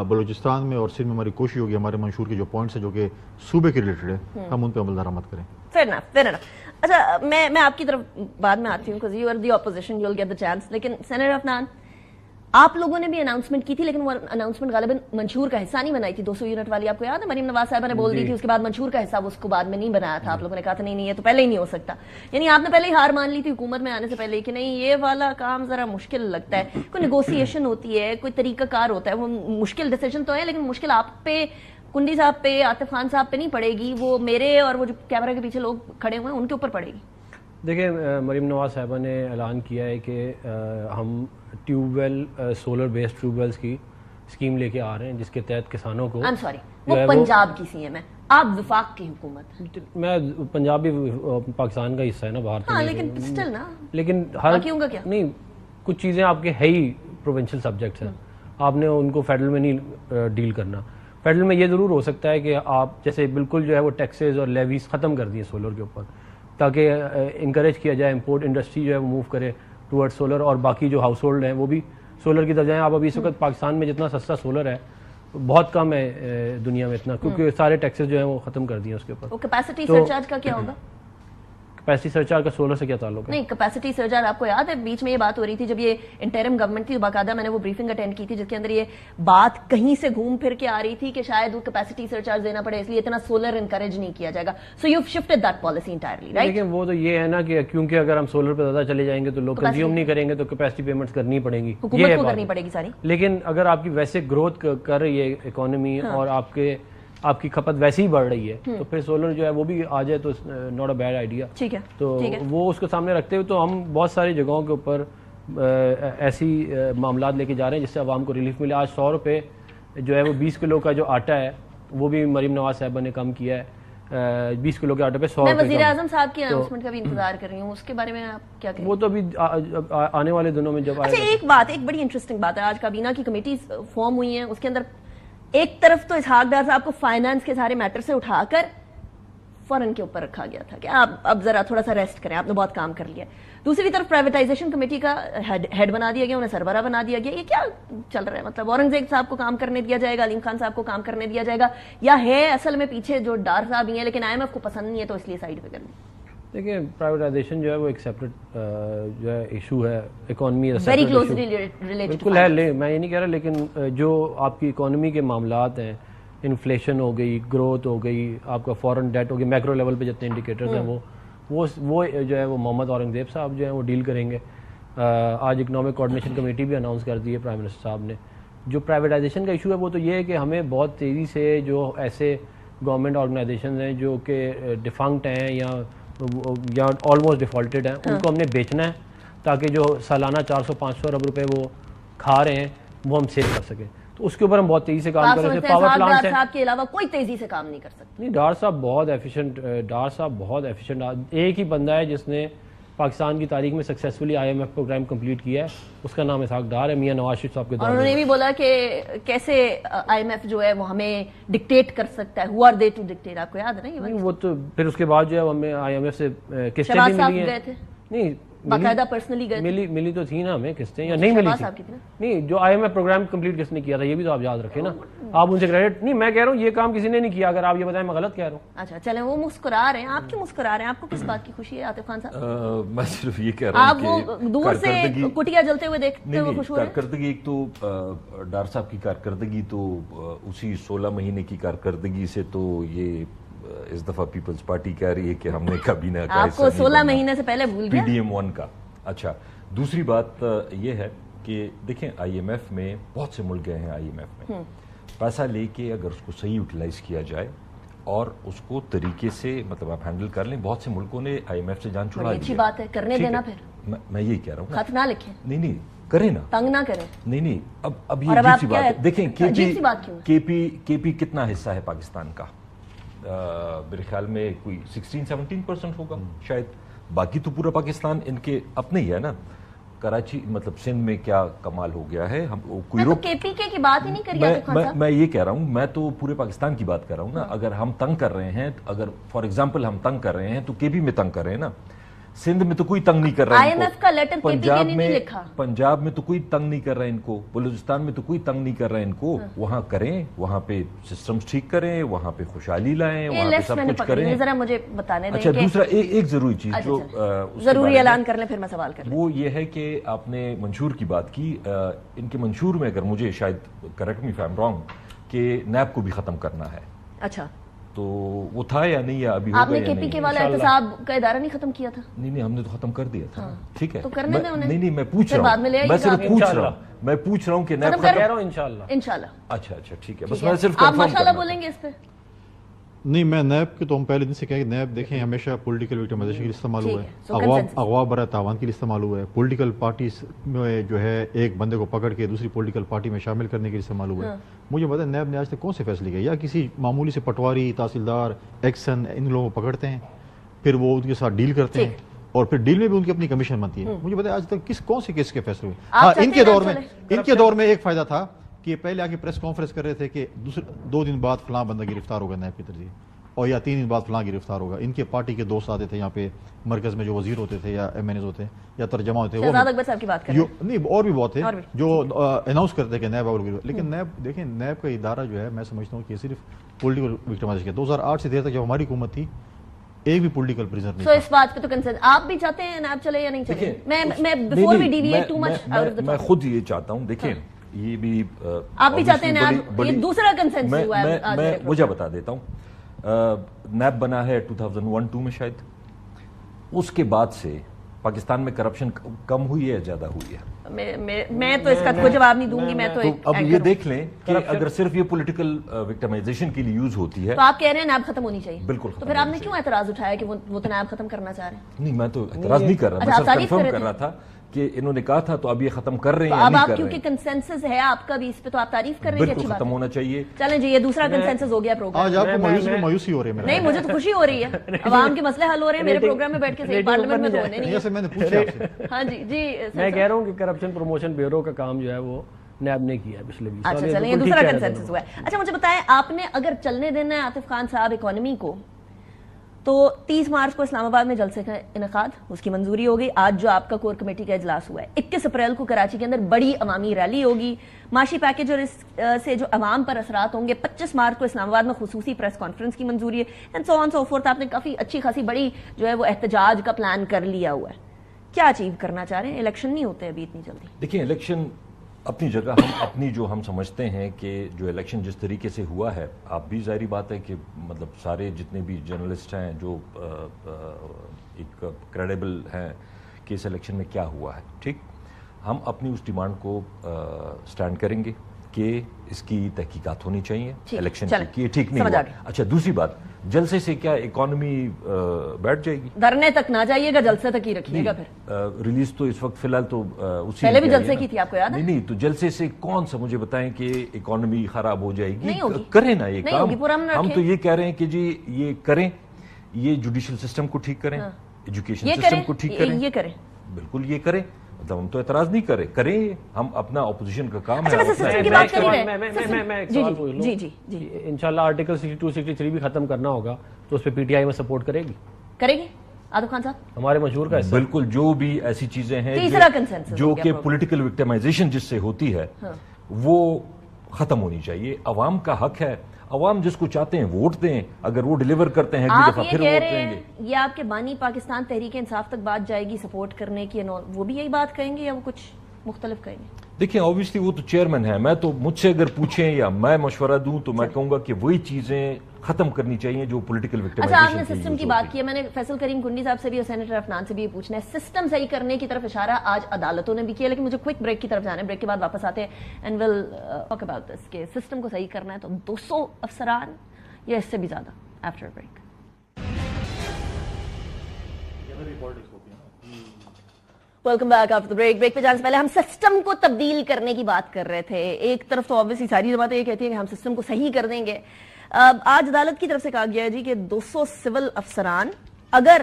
بلوچستان میں اور سندھ میں ہماری کوشش ہوگی ہمارے منشور کے جو پوائنٹس ہیں جو کہ صوبے کے ریلیٹڈ ہے, ہم ان پہ عمل درآمد کریں. fair enough. اچھا میں آپ کی طرف بعد میں آتی ہوں, because you are the opposition, you will get the chance. لیکن سینیٹر عفنان, آپ لوگوں نے بھی اناؤنسمنٹ کی تھی, لیکن وہ اناؤنسمنٹ غالباً منشور کا حصہ نہیں بنائی تھی. 200 یونٹ والی آپ کو یاد ہے, مریم نواز صاحبہ نے بول دی تھی, اس کے بعد منشور کا حصہ اس کو بعد میں نہیں بنایا تھا. آپ لوگوں نے کہا تھا نہیں یہ تو پہلے ہی نہیں ہو سکتا. یعنی آپ نے پہلے ہی ہار مان لی تھی حکومت میں آنے سے پہلے کہ نہیں یہ والا کام ذرا مشکل لگتا ہے. کوئی نیگوسیشن ہوتی ہے, کوئی طریقہ کار ہوتا ہے, وہ مشکل ڈیسیجن تو ہے, لیکن مشکل آپ پہ, کنڈی صاحب پہ, عاطف خان صاحب پہ نہیں پڑے گی, وہ میرے اور وہ جو کیمرہ کے پیچھے لوگ کھڑے ہوئے ہیں ان کے اوپر پڑے گی. دیکھیں مریم نواز صاحبہ نے اعلان کیا ہے کہ ہم tube well solar based tube wells کی اسکیم لے کے آ رہے ہیں, جس کے تحت کسانوں کو. وہ پنجاب کی سی ایم ہے, آپ وفاق کی حکومت. میں پنجاب بھی پاکستان کا حصہ ہے نا, باہر. لیکن اسٹل نا, لیکن نہیں, کچھ چیزیں آپ کے ہے ہی پروونشل سبجیکٹس ہیں, آپ نے ان کو فیڈرل میں نہیں ڈیل کرنا. فیڈرل میں یہ ضرور ہو سکتا ہے کہ آپ جیسے بالکل جو ہے وہ ٹیکسز اور لیویز ختم کر دیے سولر کے اوپر, تاکہ انکریج کیا جائے امپورٹ انڈسٹری جو ہے وہ موو کرے ٹورڈ سولر, اور باقی جو ہاؤس ہولڈ ہیں وہ بھی سولر کی طرف جائیں. آپ ابھی اس وقت پاکستان میں جتنا سستا سولر ہے بہت کم ہے دنیا میں اتنا, کیونکہ سارے ٹیکسز جو ہیں وہ ختم کر دیے اس کے اوپر. کیپیسٹی سرچارج کا کیا ہوگا؟ کیپیسٹی سرچارج کا سولر سے کیا تعلق ہے؟ نہیں, کیپیسٹی سرچارج آپ کو یاد ہے بیچ میں یہ بات ہو رہی تھی جب یہ انٹرم گورنمنٹ تھی, باقاعدہ میں نے وہ بریفنگ اٹینڈ کی تھی جس کے اندر یہ بات کہیں سے گھوم پھر کے آ رہی تھی کہ شاید وہ کیپیسٹی سرچارج دینا پڑے, اس لیے اتنا سولر انکریج نہیں کیا جائے گا. So you shifted that policy entirely, right? لیکن وہ تو یہ ہے نا کہ کیونکہ اگر ہم سولر پہ زیادہ چلے جائیں گے تو لوگ کنزیوم نہیں کریں گے, تو کیپیسٹی پیمنٹس کرنی پڑیں گی, حکومت کو کرنی پڑے گی ساری. لیکن اگر آپ کی ویسے گروتھ کر رہی ہے اکانومی اور آپ کے آپ کی کھپت ویسے ہی بڑھ رہی ہے تو پھر سولر جو ہے وہ بھی آ جائے تو ناٹ اے بیڈ آئیڈیا. ٹھیک ہے, تو وہ اس کو سامنے رکھتے ہوئے تو ہم بہت ساری جگہوں کے اوپر ایسی معاملات لے کے جا رہے ہیں جس سے عوام کو ریلیف ملے. آج 100 روپے جو ہے وہ 20 کلو کا جو آٹا ہے وہ بھی مریم نواز صاحبہ نے کم کیا ہے, 20 کلو کے آٹے پہ 100 روپے. میں وزیر اعظم صاحب کی اناؤنسمنٹ کا بھی انتظار کر رہی ہوں, اس کے بارے میں آپ کیا کہیں؟ وہ تو ابھی آنے والے دنوں میں جب اچھا ایک بات, ایک بڑی انٹرسٹنگ بات ہے, آج کابینہ کی کمیٹیز فارم ہوئی ہیں, اس کے اندر ایک طرف تو اسحاق ڈار صاحب کو فائنانس کے سارے میٹر سے اٹھا کر فورن کے اوپر رکھا گیا تھا کہ آپ اب ذرا تھوڑا سا ریسٹ کریں, آپ نے بہت کام کر لیا. دوسری طرف پرائیویٹائزیشن کمیٹی کا ہیڈ بنا دیا گیا, انہیں سربراہ بنا دیا گیا. یہ کیا چل رہا ہے؟ مطلب اورنگزیب صاحب کو کام کرنے دیا جائے گا, علیم خان صاحب کو کام کرنے دیا جائے گا, یا ہے اصل میں پیچھے جو ڈار صاحب ہی ہیں لیکن IMF کو پسند نہیں ہے تو اس لیے سائیڈ پہ کرنا؟ دیکھیں پرائیویٹائزیشن جو ہے وہ ایک سیپریٹ جو ہے ایشو ہے, اکانومی ویری کلوزلی ریلیٹڈ بالکل ہے, میں یہ نہیں کہہ رہا, لیکن جو آپ کی اکانومی کے معاملات ہیں, انفلیشن ہو گئی, گروتھ ہو گئی, آپ کا فورن ڈیٹ ہو گئی, میکرو لیول پہ جتنے انڈیکیٹرز ہیں وہ جو ہے وہ محمد اورنگزیب صاحب جو ہیں وہ ڈیل کریں گے. آج اکنامک کوآرڈینیشن کمیٹی بھی اناؤنس کر دی ہے پرائم منسٹر صاحب نے. جو پرائیویٹائزیشن کا ایشو ہے وہ تو یہ ہے کہ ہمیں بہت تیزی سے جو ایسے گورنمنٹ آرگنائزیشنز ہیں جو کہ ڈیفنکٹ ہیں یا آلموسٹ ڈیفالٹیڈ ہیں, ان کو ہم نے بیچنا ہے تاکہ جو سالانہ 400-500 ارب روپے وہ کھا رہے ہیں وہ ہم سیو کر سکیں. تو اس کے اوپر ہم بہت تیزی سے کام کر رہے ہیں. پاور پلانٹس ہیں, صاحب کے علاوہ کوئی تیزی سے کام نہیں کر سکتا. نہیں, ڈار صاحب بہت ایفیشینٹ, ایک ہی بندہ ہے جس نے پاکستان کی تاریخ میں سکسیسفلی IMF پروگرام کمپلیٹ کیا ہے, اس کا نام اسحاق ڈار ہے, میاں نواز شریف صاحب کے دور میں. اور انہوں نے بھی بولا کہ کیسے IMF جو ہے وہ ہمیں ڈکٹیٹ کر سکتا ہے, who are they to dictate, آپ کو یاد ہے نا یہ؟ وہ تو پھر اس کے بعد جو ہے ہمیں IMF سے قسطیں بھی ملی ہیں. نہیں, باقاعدہ پرسنلی گئے, ملی تو تھی نا ہمیں قسطیں, یا نہیں ملی تھی؟ نہیں, جو IMF پروگرام کمپلیٹ کس نے کیا تھا یہ بھی تو آپ یاد رکھیں نا. آپ ان سے کریڈٹ نہیں, میں کہہ رہا ہوں یہ کام کسی نے نہیں کیا, اگر آپ یہ بتائیں میں غلط کہہ رہا ہوں. اچھا چلیں, وہ مسکرا رہے ہیں, آپ کیوں مسکرا رہے ہیں؟ آپ کو کس بات کی خوشی ہے عاطف خان صاحب؟ میں صرف یہ کہہ رہا ہوں آپ وہ دور سے کٹیا جلتے ہوئے دیکھتے ہوئے خوش ہو رہے ہیں؟ کارکردگی ایک تو ڈار صاحب کی کارکردگی تو اسی 16 مہینے کی کارکردگی سے تو یہ اس دفعہ پیپلز پارٹی کہہ رہی ہے کہ ہم نے کابینہ کا آپ کو 16 مہینے سے پہلے بھول گیا PDM-1 کا. اچھا, دوسری بات یہ ہے کہ دیکھیں IMF میں بہت سے ملک گئے ہیں, IMF میں پیسہ لے کے اگر اس کو صحیح یوٹیلائز کیا جائے اور اس کو طریقے سے مطلب آپ ہینڈل کر لیں, بہت سے ملکوں نے IMF سے جان چھڑا لی. اچھی بات ہے, کرنے دینا. پھر میں یہی کہہ رہا ہوں, خط نہ لکھیں. نہیں کریں نا, تنگ نہ کریں. نہیں اب یہ عجیب سی بات ہے. دیکھیں کے پی کتنا حصہ ہے پاکستان کا؟ میرے خیال میں کوئی 16-17% ہوگا شاید, باقی تو پورا پاکستان ان کے اپنے ہی ہے نا. کراچی مطلب سندھ میں کیا کمال ہو گیا ہے, ہم کوئی کے پی کے کی بات ہی نہیں کری. میں یہ کہہ رہا ہوں, میں تو پورے پاکستان کی بات کر رہا ہوں نا. اگر ہم تنگ کر رہے ہیں, اگر فار ایگزامپل ہم تنگ کر رہے ہیں تو کے پی میں تنگ کر رہے ہیں نا. سندھ میں تو کوئی تنگ نہیں کر رہا ہے IMF کا لیٹر پنجاب میں تو کوئی تنگ نہیں کر رہا ہے ان کو, بلوچستان میں تو کوئی تنگ نہیں کر رہا ہے ان کو. وہاں کریں, وہاں پہ سسٹمز ٹھیک کریں, وہاں پہ خوشحالی لائیں, وہاں پہ سب کچھ کریں. ذرا مجھے بتانے دیں. اچھا, دوسرا ایک ضروری چیز جو ضروری اعلان کر لیں پھر میں سوال کر لوں, وہ یہ ہے کہ آپ نے منشور کی بات کی. ان کے منشور میں اگر مجھے شاید correct me if I am wrong کہ نیب کو بھی ختم کرنا ہے. اچھا, تو وہ تھا یا نہیں, یا ابھی آپ نے کے پی کے والا احتساب کا ادارہ نہیں ختم کیا تھا؟ نہیں, ہم نے تو ختم کر دیا تھا. ٹھیک ہے, تو کرنے دیں انہیں. نہیں, میں پوچھ رہا ہوں, میں صرف پوچھ رہا ہوں کہ نیب کہہ رہا ہوں انشاءاللہ. اچھا ٹھیک ہے, بس میں صرف آپ ماشاءاللہ بولیں گے اس پہ. نہیں, میں نیب کے تو ہم پہلے دن سے کہیں کہ نیب دیکھیں ہمیشہ پولیٹیکل وکٹمائزیشن کے لیے استعمال ہوا ہے, اغوا برائے تاوان کے لیے استعمال ہوا ہے, پولیٹیکل پارٹیز میں جو ہے ایک بندے کو پکڑ کے دوسری پولیٹیکل پارٹی میں شامل کرنے کے لیے استعمال ہوا ہے. مجھے پتا ہے نیب نے آج تک کون سے فیصلے کیے, یا کسی معمولی سے پٹواری, تحصیلدار, ایکشن, ان لوگوں کو پکڑتے ہیں, پھر وہ ان کے ساتھ ڈیل کرتے ہیں اور پھر ڈیل میں بھی ان کی اپنی کمیشن بنتی ہے. مجھے پتا ہے آج تک کون سے کیس کے فیصلے ہوئے. ہاں, ان کے دور میں ایک فائدہ تھا کہ پہلے آ کے پریس کانفرنس کر رہے تھے کہ 2 دن بعد فلاں بندہ گرفتار ہوگا نیب کی طرف سے, اور یا 3 دن بعد فلاں گرفتار ہوگا. ان کے پارٹی کے دوست آتے تھے یہاں پہ مرکز میں, جو وزیر ہوتے تھے یا MNAs ہوتے ہیں یا ترجمہ ہوتے ہیں, نہیں اور بھی بہت تھے جو اناؤنس کرتے کہ نیب آؤ. لیکن نیب دیکھیں, نیب کا ادارہ جو ہے میں سمجھتا ہوں کہ صرف پولیٹیکل وکٹمائزیشن 2008 سے دیر تک جب ہماری حکومت تھی ایک بھی پولیٹیکل پریزنر نہیں. سو اس بات پہ تو کنسرن آپ بھی چاہتے ہیں نیب چلے یا نہیں چلے؟ میں before we deviate too much out of the میں خود یہ چاہتا ہوں. دیکھیں یہ بھی آپ بھی چاہتے ہیں نیب, یہ دوسرا کنسنس ہوا ہے. میں وجہ بتا دیتا ہوں. نیب بنا ہے 2001-2 میں شاید, اس کے بعد سے پاکستان میں کرپشن کم ہوئی ہے زیادہ ہوئی ہے؟ میں تو اس کا کوئی جواب نہیں دوں گی. میں تو اب یہ دیکھ لیں کہ اگر صرف یہ پولیٹیکل وکٹمائزیشن کے لیے یوز ہوتی ہے تو آپ کہہ رہے ہیں نیب ختم ہونی چاہیے. بالکل. تو پھر آپ نے کیوں اعتراض اٹھایا کہ وہ تو نیب ختم کرنا چاہ رہے ہیں؟ نہیں میں تو اعتراض نہیں کر رہا, میں صرف کنفرم کر رہا تھا کہ انہوں نے کہا تھا تو اب یہ ختم کر رہے ہیں. اب آپ کیونکہ کنسنسس ہے آپ کا بھی اس پہ تو آپ تعریف کر رہے ہیں کہ اچھی بات ختم ہونا چاہیے. چلیں جی, یہ دوسرا کنسنسس ہو گیا پروگرام. آج آپ کو مایوسی ہو رہی ہے؟ نہیں مجھے تو خوشی ہو رہی ہے, عوام کے مسئلے حل ہو رہے ہیں میرے پروگرام میں بیٹھ کے. صحیح پارلیمنٹ میں تو ہونے نہیں ہے. میں نے پوچھا آپ سے. ہاں جی جی, میں کہہ رہا ہوں کہ کرپشن پروموشن بیورو کا کام جو ہے وہ نیب نے کیا پچھلے 20 سال. اچھا چلیں, یہ دوسرا کنسنسس ہوا ہے. اچھا مجھے بتائیں, آپ نے اگر چلنے دینا ہے عاطف خان صاحب اکانومی کو, تو 30 مارچ کو اسلام آباد میں جلسے کا انعقاد, اس کی منظوری ہو گئی. آج جو آپ کا کور کمیٹی کا اجلاس ہوا ہے, 21 اپریل کو کراچی کے اندر بڑی عوامی ریلی ہوگی, معاشی پیکج اور اس سے جو عوام پر اثرات ہوں گے. 25 مارچ کو اسلام آباد میں خصوصی پریس کانفرنس کی منظوری ہے, and so on so forth. آپ نے کافی اچھی خاصی بڑی جو ہے وہ احتجاج کا پلان کر لیا ہوا ہے. کیا اچیو کرنا چاہ رہے ہیں؟ الیکشن نہیں ہوتے ابھی اتنی جلدی. دیکھیں الیکشن اپنی جگہ, ہم اپنی جو ہم سمجھتے ہیں کہ جو الیکشن جس طریقے سے ہوا ہے, آپ بھی ظاہری بات ہے کہ مطلب سارے جتنے بھی جرنلسٹ ہیں جو ایک کریڈیبل ہیں کہ اس الیکشن میں کیا ہوا ہے, ٹھیک, ہم اپنی اس ڈیمانڈ کو سٹینڈ کریں گے کہ اس کی تحقیقات ہونی چاہیے الیکشن کی. ٹھیک نہیں ہوا. اچھا دوسری بات, جلسے سے کیا اکانومی بیٹھ جائے گی؟ دھرنے تک نہ جائیے گا, جلسے تک ہی رکھیے گا. پھر ریلیز تو اس وقت فی الحال تو اسی پہلے بھی جلسے کی تھی, آپ کو یاد ہے؟ نہیں, تو جلسے سے کون سا مجھے بتائیں کہ اکانومی خراب ہو جائے گی؟ کریں نا یہ کام. ہم تو یہ کہہ رہے ہیں کہ جی یہ کریں, یہ جوڈیشل سسٹم کو ٹھیک کریں, ایجوکیشن سسٹم کو ٹھیک کریں. یہ کریں, بالکل یہ کریں, مطلب ہم تو اعتراض نہیں کریں, ہم اپنا اپوزیشن کا کام ہے. انشاءاللہ آرٹیکل 62 63 بھی ختم کرنا ہوگا تو اس پہ پی ٹی آئی میں سپورٹ کرے گی عاطف خان صاحب, ہمارے مشہور کا حصہ. بالکل, جو بھی ایسی چیزیں ہیں جو کہ پولیٹیکل وکٹمائزیشن جس سے ہوتی ہے وہ ختم ہونی چاہیے. عوام کا حق ہے, عوام جس کو چاہتے ہیں ووٹ دیں, اگر وہ ڈیلیور کرتے ہیں اگلی دفعہ پھر ووٹ دیں گے. یہ آپ کے بانی پاکستان تحریک انصاف تک بات جائے گی سپورٹ کرنے کی, وہ بھی یہی بات کہیں گے یا وہ کچھ مختلف کہیں گے؟ دیکھیں آبویسلی وہ تو چیئرمین ہے, میں تو مجھ سے اگر پوچھیں یا میں مشورہ دوں تو میں کہوں گا کہ وہی چیزیں ختم کرنی چاہیے جو پولیٹیکل وکٹمائزیشن. اچھا, آپ نے سسٹم کی بات کی ہے, میں نے فیصل کریم کنڈی صاحب سے بھی اور سینیٹر عفنان سے بھی یہ پوچھنا ہے, سسٹم صحیح کرنے کی طرف اشارہ آج عدالتوں نے بھی کیا, لیکن مجھے کوئک بریک کی طرف جانا ہے, بریک کے بعد واپس آتے ہیں and will talk about this کہ سسٹم کو صحیح کرنا ہے تو 200 افسران یا اس سے بھی زیادہ. After break. Welcome back after break. Break پہ جانے سے پہلے ہم سسٹم کو تبدیل کرنے کی بات کر رہے تھے. ایک طرف تو آبویسلی ساری جماعتیں یہ کہتی ہیں کہ ہم سسٹم کو صحیح کر دیں گے. آج عدالت کی طرف سے کہا گیا ہے جی کہ 200 سول افسران اگر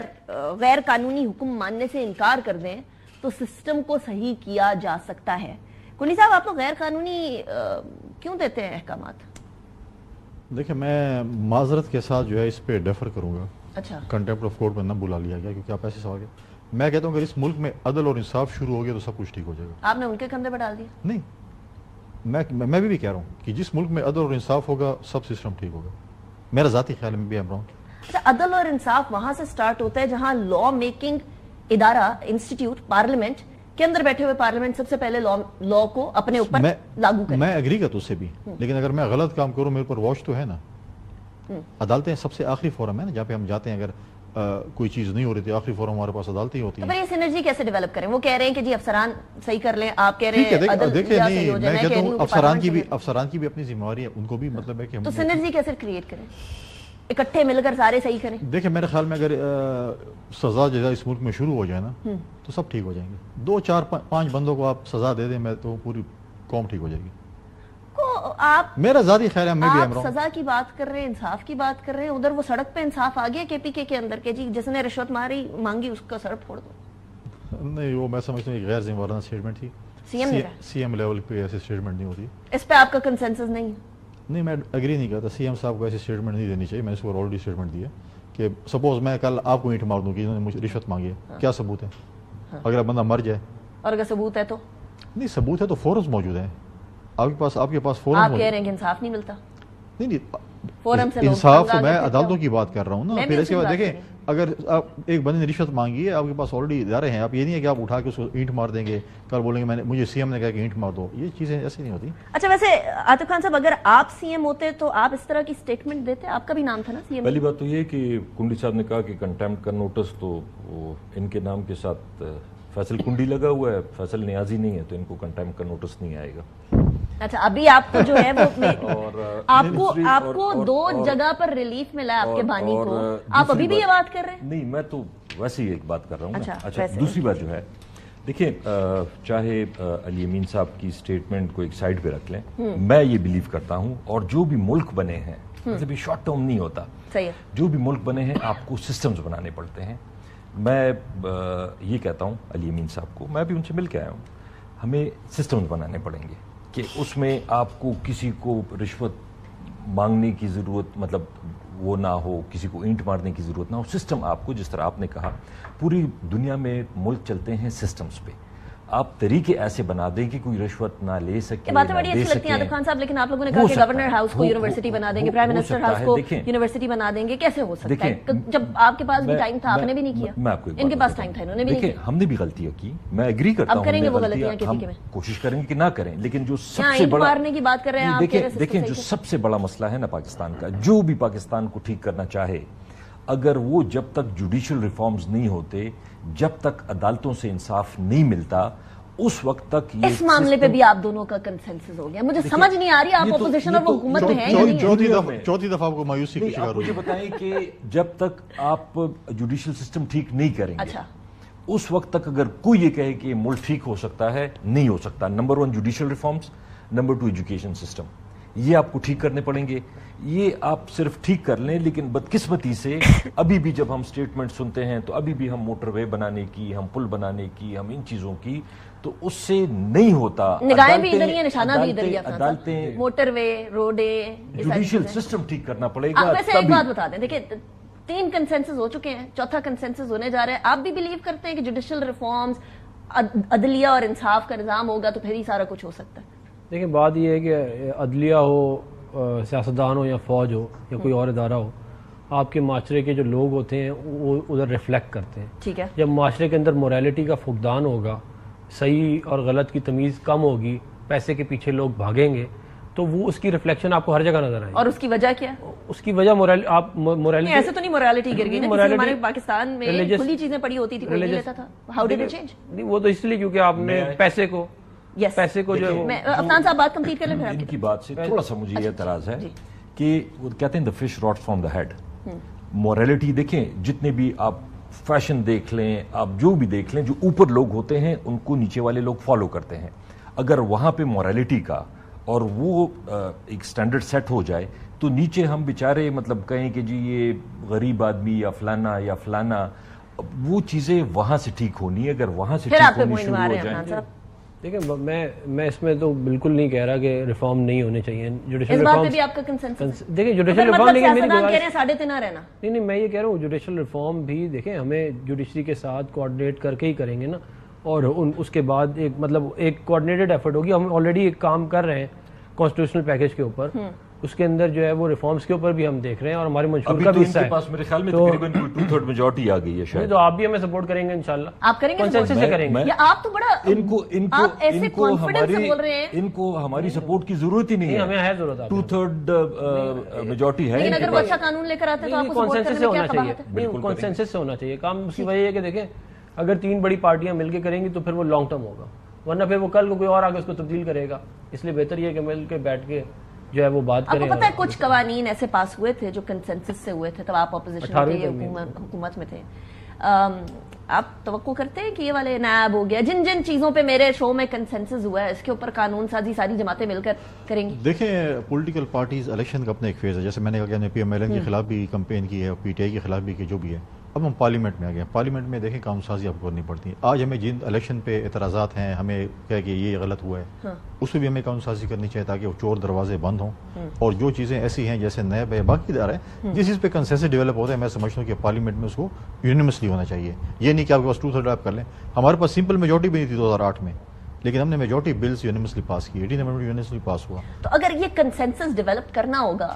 غیر قانونی حکم ماننے سے انکار کر دیں تو سسٹم کو صحیح کیا جا سکتا ہے. کنڈی صاحب, آپ لوگ غیر قانونی کیوں دیتے ہیں احکامات؟ دیکھیں میں معذرت کے ساتھ جو ہے اس پہ ڈیفر کروں گا. اچھا, کنٹیمپٹ آف کورٹ میں نہ بلا لیا گیا کیونکہ آپ ایسے سوال گئے. میں کہتا ہوں کہ اس ملک میں عدل اور انصاف شروع ہو گیا تو سب کچھ ٹھیک ہو جائے گا. آپ نے ان کے کندھے پہ ڈال دیا؟ نہیں, میں بھی کہہ رہا ہوں کہ جس ملک میں عدل اور انصاف ہوگا سب سسٹم ٹھیک ہوگا. میرا ذاتی خیال میں بھی رہا ہوں. اچھا, عدل اور انصاف وہاں سے سٹارٹ ہوتا ہے جہاں لا میکنگ ادارہ, انسٹیٹیوٹ, پارلیمنٹ کے اندر بیٹھے ہوئے پارلیمنٹ سب سے پہلے لا کو اپنے اوپر لاگو کرے. میں ایگری کرتا ہوں اس سے بھی, لیکن اگر میں غلط کام کروں میرے پر واچ تو ہے نا. عدالتیں سب سے آخری فورم ہے نا جہاں پہ ہم جاتے ہیں. اگر کوئی چیز نہیں ہو رہی تھی, آخری فورم ہمارے پاس عدالتیں ہوتی ہیں. تو یہ سینرجی کیسے ڈیولپ کریں؟ وہ کہہ رہے ہیں کہ جی افسران صحیح کر لیں, آپ کہہ رہے ہیں عدل. دیکھیں نہیں, میں کہتا ہوں افسران کی بھی اپنی ذمہ داری ہے, ان کو بھی مطلب ہے کہ تو سینرجی کیسے کریٹ کریں, اکٹھے مل کر سارے صحیح کریں؟ دیکھیں میرے خیال میں اگر سزا جزا اس ملک میں شروع ہو جائے نا تو سب ٹھیک ہو جائیں گے. 2 4 5 بندوں کو آپ سزا دے دیں, میں تو پوری قوم ٹھیک ہو جائے گی. آپ میرا ذاتی خیال ہے, میں بھی آپ سزا کی بات کر رہے ہیں, انصاف کی بات کر رہے ہیں, ادھر وہ سڑک پہ انصاف آ گیا کے پی کے اندر کہ جی جس نے رشوت مانگی اس کا سر پھوڑ دو. نہیں, وہ میں سمجھتا ہوں ایک غیر ذمہ دارانہ اسٹیٹمنٹ تھی. سی ایم لیول پہ ایسی اسٹیٹمنٹ نہیں ہوتی. اس پہ آپ کا کنسنسس نہیں ہے؟ نہیں, میں اگری نہیں کرتا. سی ایم صاحب کو ایسی اسٹیٹمنٹ نہیں دینی چاہیے. میں نے اس کو آلریڈی اسٹیٹمنٹ دی ہے کہ سپوز میں کل آپ کو اینٹ مار دوں کہ انہوں نے مجھے رشوت مانگی ہے, کیا ثبوت ہے؟ اگر بندہ مر جائے, اور اگر ثبوت ہے تو نہیں, ثبوت ہے تو فورنز موجود ہیں آپ کے پاس فورنز. آپ کہہ رہے ہیں کہ انصاف نہیں ملتا. نہیں, فورم سے لوگ انصاف تنگ آ میں گئے تھے عدالتوں تو- کی بات کر رہا ہوں نا. میں بھی پھر اس اسی کے بعد بات دیکھیں کر رہی اگر آپ ایک بندے نے رشوت مانگی ہے, آپ کے پاس آلریڈی ادارے ہیں, آپ یہ نہیں ہے کہ آپ اٹھا کے اس کو اینٹ مار دیں گے, کل بولیں گے مجھے سی ایم نے کہا کہ اینٹ مار دو. یہ چیزیں ایسی نہیں ہوتی. اچھا ویسے عاطف خان صاحب اگر آپ سی ایم ہوتے تو آپ اس طرح کی سٹیٹمنٹ دیتے؟ آپ کا بھی نام تھا نا سی ایم. پہلی بات تو یہ کہ کنڈی صاحب نے کہا کہ کنٹیمپٹ کا نوٹس تو ان کے نام کے ساتھ فیصل کنڈی لگا ہوا ہے, فیصل نیازی نہیں ہے, تو ان کو کنٹیمپٹ کا نوٹس نہیں آئے گا. اچھا ابھی آپ کو جو ہے وہ آپ کو دو جگہ پر ریلیف ملا ہے آپ کے بانی کو, آپ ابھی بھی یہ بات کر رہے ہیں؟ نہیں, میں تو ویسے ہی ایک بات کر رہا ہوں. اچھا دوسری بات جو ہے دیکھیں, چاہے علی امین صاحب کی سٹیٹمنٹ کو ایک سائڈ پہ رکھ لیں, میں یہ بلیو کرتا ہوں, اور جو بھی ملک بنے ہیں, مطلب یہ شارٹ ٹرم نہیں ہوتا, جو بھی ملک بنے ہیں آپ کو سسٹمز بنانے پڑتے ہیں. میں یہ کہتا ہوں علی امین صاحب کو, میں بھی ان سے مل کے آیا ہوں, ہمیں سسٹمز بنانے پڑیں گے کہ اس میں آپ کو کسی کو رشوت مانگنے کی ضرورت, مطلب وہ نہ ہو, کسی کو اینٹ مارنے کی ضرورت نہ ہو. سسٹم آپ کو, جس طرح آپ نے کہا, پوری دنیا میں ملک چلتے ہیں سسٹمز پہ, آپ طریقے ایسے بنا دیں کہ کوئی رشوت نہ لے سکے. باتیں بڑی اچھی لگتی ہیں عاطف خان صاحب, لیکن آپ لوگوں نے کہا کہ گورنر ہاؤس کو یونیورسٹی بنا دیں گے, پرائم منسٹر ہاؤس کو یونیورسٹی بنا دیں گے. کیسے ہو سکتا ہے جب آپ کے پاس بھی ٹائم تھا, آپ نے بھی نہیں کیا, ان کے پاس ٹائم تھا, انہوں نے بھی نہیں کیا. ہم نے بھی غلطیاں کی, میں ایگری کرتا ہوں, اب کریں گے وہ غلطیاں کسی کے میں, کوشش کریں گے کہ نہ کریں, لیکن جو سب سے بڑا مارنے کی بات کر رہے ہیں, دیکھیں جو سب سے بڑا مسئلہ ہے نا پاکستان کا, جو بھی پاکستان کو ٹھیک کرنا چاہے, اگر وہ جب تک جوڈیشل ریفارمز نہیں ہوتے, جب تک عدالتوں سے انصاف نہیں ملتا, اس وقت تک اس معاملے پہ بھی آپ دونوں کا کنسنسس ہو گیا. مجھے سمجھ نہیں آ رہی آپ اپوزیشن اور حکومت میں ہیں. چوتھی دفعہ آپ کو مایوسی کی شکار مجھے بتائیں کہ جب تک آپ جوڈیشل سسٹم ٹھیک نہیں کریں گے, اس وقت تک اگر کوئی یہ کہے کہ ملک ٹھیک ہو سکتا ہے, نہیں ہو سکتا. Number 1 judicial reforms, number 2 education system, یہ آپ کو ٹھیک کرنے پڑیں گے. یہ آپ صرف ٹھیک کر لیں, لیکن بدقسمتی سے ابھی بھی جب ہم سٹیٹمنٹ سنتے ہیں تو ابھی بھی ہم موٹر وے بنانے کی, ہم پل بنانے کی, ہم ان چیزوں کی, تو اس سے نہیں ہوتا. نگاہیں بھی ادھر ہی ہیں, نشانہ بھی ادھر ہی ہے, عدالتیں, موٹر وے, روڈے, جوڈیشل سسٹم ٹھیک کرنا پڑے گا. ویسے ایک بات بتا دیں, دیکھیں 3 کنسنسس ہو چکے ہیں, چوتھا کنسنسس ہونے جا رہا ہے. آپ بھی بلیو کرتے ہیں کہ جوڈیشل ریفارمز, عدلیہ اور انصاف کا نظام ہوگا تو پھر ہی سارا کچھ ہو سکتا ہے؟ دیکھیں بات یہ ہے کہ عدلیہ ہو, سیاستدان ہو یا فوج ہو یا کوئی اور ادارہ ہو, آپ کے معاشرے کے جو لوگ ہوتے ہیں وہ ادھر ریفلیکٹ کرتے ہیں. ٹھیک ہے, جب معاشرے کے اندر موریلٹی کا فقدان ہوگا, صحیح اور غلط کی تمیز کم ہوگی, پیسے کے پیچھے لوگ بھاگیں گے, تو وہ اس کی ریفلیکشن آپ کو ہر جگہ نظر آئے گی. اور اس کی وجہ کیا ہے؟ اس کی وجہ موریلٹی, ایسے تو نہیں موریلٹی گر گئی نا, ہمارے پاکستان میں کھلی چیزیں پڑی ہوتی تھی, کوئی نہیں لیتا تھا. How did it change? وہ تو اس لیے کیونکہ آپ نے پیسے کو جو افنان صاحب بات کمپلیٹ کر لیں. ان کی بات سے تھوڑا سا مجھے یہ اعتراض ہے کہ وہ کہتے ہیں the fish rot from the head. Morality دیکھیں, جتنے بھی آپ فیشن دیکھ لیں, آپ جو بھی دیکھ لیں, جو اوپر لوگ ہوتے ہیں ان کو نیچے والے لوگ فالو کرتے ہیں. اگر وہاں پہ موریلٹی کا اور وہ ایک سٹینڈرڈ سیٹ ہو جائے تو نیچے ہم بیچارے مطلب کہیں کہ جی یہ غریب آدمی یا فلانا, وہ چیزیں وہاں سے ٹھیک ہونی ہے. اگر وہاں سے ٹھیک ہونی شروع ہو جائیں. دیکھیں میں اس میں تو بالکل نہیں کہہ رہا کہ ریفارم نہیں ہونے چاہیے. اس بات پہ بھی آپ کا کنسنسس, دیکھیں جوڈیشل ریفارم, لیکن میری کہہ رہے ہیں 3.5 رہنا. نہیں میں یہ کہہ رہا ہوں جوڈیشل ریفارم بھی دیکھیں ہمیں جوڈیشری کے ساتھ کوآرڈینیٹ کر کے ہی کریں گے نا, اور اس کے بعد ایک مطلب ایک کوآرڈینیٹڈ ایفرٹ ہوگی. ہم آلریڈی ایک کام کر رہے ہیں کانسٹیٹیوشنل پیکج کے اوپر, اس کے اندر جو ہے وہ ریفارمز کے اوپر بھی ہم دیکھ رہے ہیں, اور ہمارے منشور کا بھی حصہ ہے. میرے خیال میں تقریباً 2/3 میجورٹی آ گئی ہے شاید. تو آپ بھی ہمیں سپورٹ کریں گے انشاءاللہ. آپ کریں گے, کنسنسس سے کریں گے. آپ تو بڑا آپ ایسے کانفیڈنس سے بول رہے ہیں, ان کو ہماری سپورٹ کی ضرورت ہی نہیں ہے. ہمیں ہے ضرورت, 2/3 میجورٹی ہے. لیکن اگر وہ اچھا قانون لے کر آتے تو آپ کو سپورٹ کرنے میں کیا قباحت ہے؟ کنسنسس سے ہونا چاہیے کام. اس کی وجہ یہ کہ دیکھیں اگر 3 بڑی پارٹیاں مل کے کریں گی تو پھر وہ لانگ ٹرم ہوگا, ورنہ پھر وہ کل کو کوئی اور آگے اس کو تبدیل کرے گا. اس لیے بہتر یہ کہ مل کے بیٹھ کے جو ہے وہ بات کریں. آپ کو پتہ ہے کچھ قوانین ایسے پاس ہوئے تھے جو کنسنسس سے ہوئے تھے, تب آپ اپوزیشن میں تھے, حکومت میں تھے. آپ توقع کرتے ہیں کہ یہ والے نائب ہو گیا, جن چیزوں پہ میرے شو میں کنسنسس ہوا ہے, اس کے اوپر قانون سازی ساری جماعتیں مل کر کریں گی؟ دیکھیں پولیٹیکل پارٹیز الیکشن کا اپنا ایک فیز ہے. جیسے میں نے کہا کہ پی ایم ایل این کے خلاف بھی کمپین کی ہے, پی ٹی آئی کے خلاف بھی کی, جو بھی ہے. اب ہم پارلیمنٹ میں آ گئے. پارلیمنٹ میں دیکھیں قانون سازی آپ کو کرنی پڑتی ہے. آج ہمیں جن الیکشن پہ اعتراضات ہیں, ہمیں کہہ کہ یہ غلط ہوا ہے, اس پہ بھی ہمیں قانون سازی کرنی چاہیے تاکہ وہ چور دروازے بند ہوں. اور جو چیزیں ایسی ہیں جیسے نیب ہے, باقی ادارے ہیں, جس چیز پہ کنسنسس ڈیولپ ہوتا ہے, میں سمجھتا ہوں کہ پارلیمنٹ میں اس کو یونینیمسلی ہونا چاہیے. یہ نہیں کہ آپ کے پاس 2/3 آپ کر لیں. ہمارے پاس سمپل میجورٹی بھی نہیں تھی 2008 میں, لیکن ہم نے میجورٹی بلز یونینیمسلی پاس کی, 18 امendment یونینیمسلی پاس ہوا. تو اگر یہ کنسنسس ڈیولپ کرنا ہوگا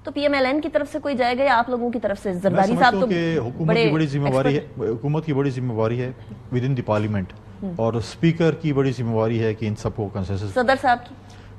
تو پی ایم ایل این کی طرف سے کوئی جائے گا یا آپ لوگوں کی طرف سے؟ زرداری صاحب تو حکومت کی بڑی ذمہ واری ہے ود ان دی پارلیمنٹ، اور اسپیکر کی بڑی ذمہ واری ہے کہ ان سب کو کنسنسس. صدر صاحب کی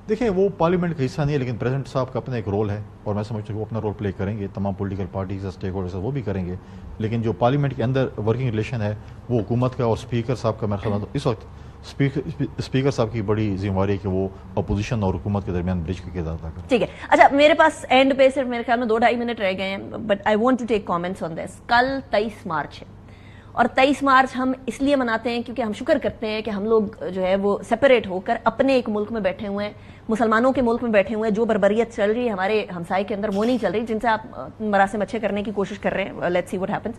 دیکھیں وہ پارلیمنٹ کا حصہ نہیں ہے، لیکن پریزیڈنٹ صاحب کا اپنا ایک رول ہے، اور میں سمجھتا ہوں وہ اپنا رول پلے کریں گے. تمام پولیٹیکل پارٹیز اسٹیک ہولڈرز وہ بھی کریں گے، لیکن جو پارلیمنٹ کے اندر ورکنگ ریلیشن ہے وہ حکومت کا اور اسپیکر صاحب کا. میرا خیال اس وقت اسپیکر صاحب کی بڑی ذمہ داری ہے کہ وہ اپوزیشن اور حکومت کے درمیان برج کا کردار ادا کریں. ٹھیک ہے. اچھا میرے پاس اینڈ پہ صرف میرے خیال میں 2-2.5 منٹ رہ گئے ہیں، but I want to take comments on this. کل 23 مارچ ہے، اور 23 مارچ ہم اس لیے مناتے ہیں کیونکہ ہم شکر کرتے ہیں کہ ہم لوگ جو ہے وہ سپریٹ ہو کر اپنے ایک ملک میں بیٹھے ہوئے ہیں، مسلمانوں کے ملک میں بیٹھے ہوئے ہیں. جو بربریت چل رہی ہے ہمارے ہمسائے کے اندر وہ نہیں چل رہی، جن سے آپ مراسم اچھے کرنے کی کوشش کر رہے ہیں. Let's see what happens.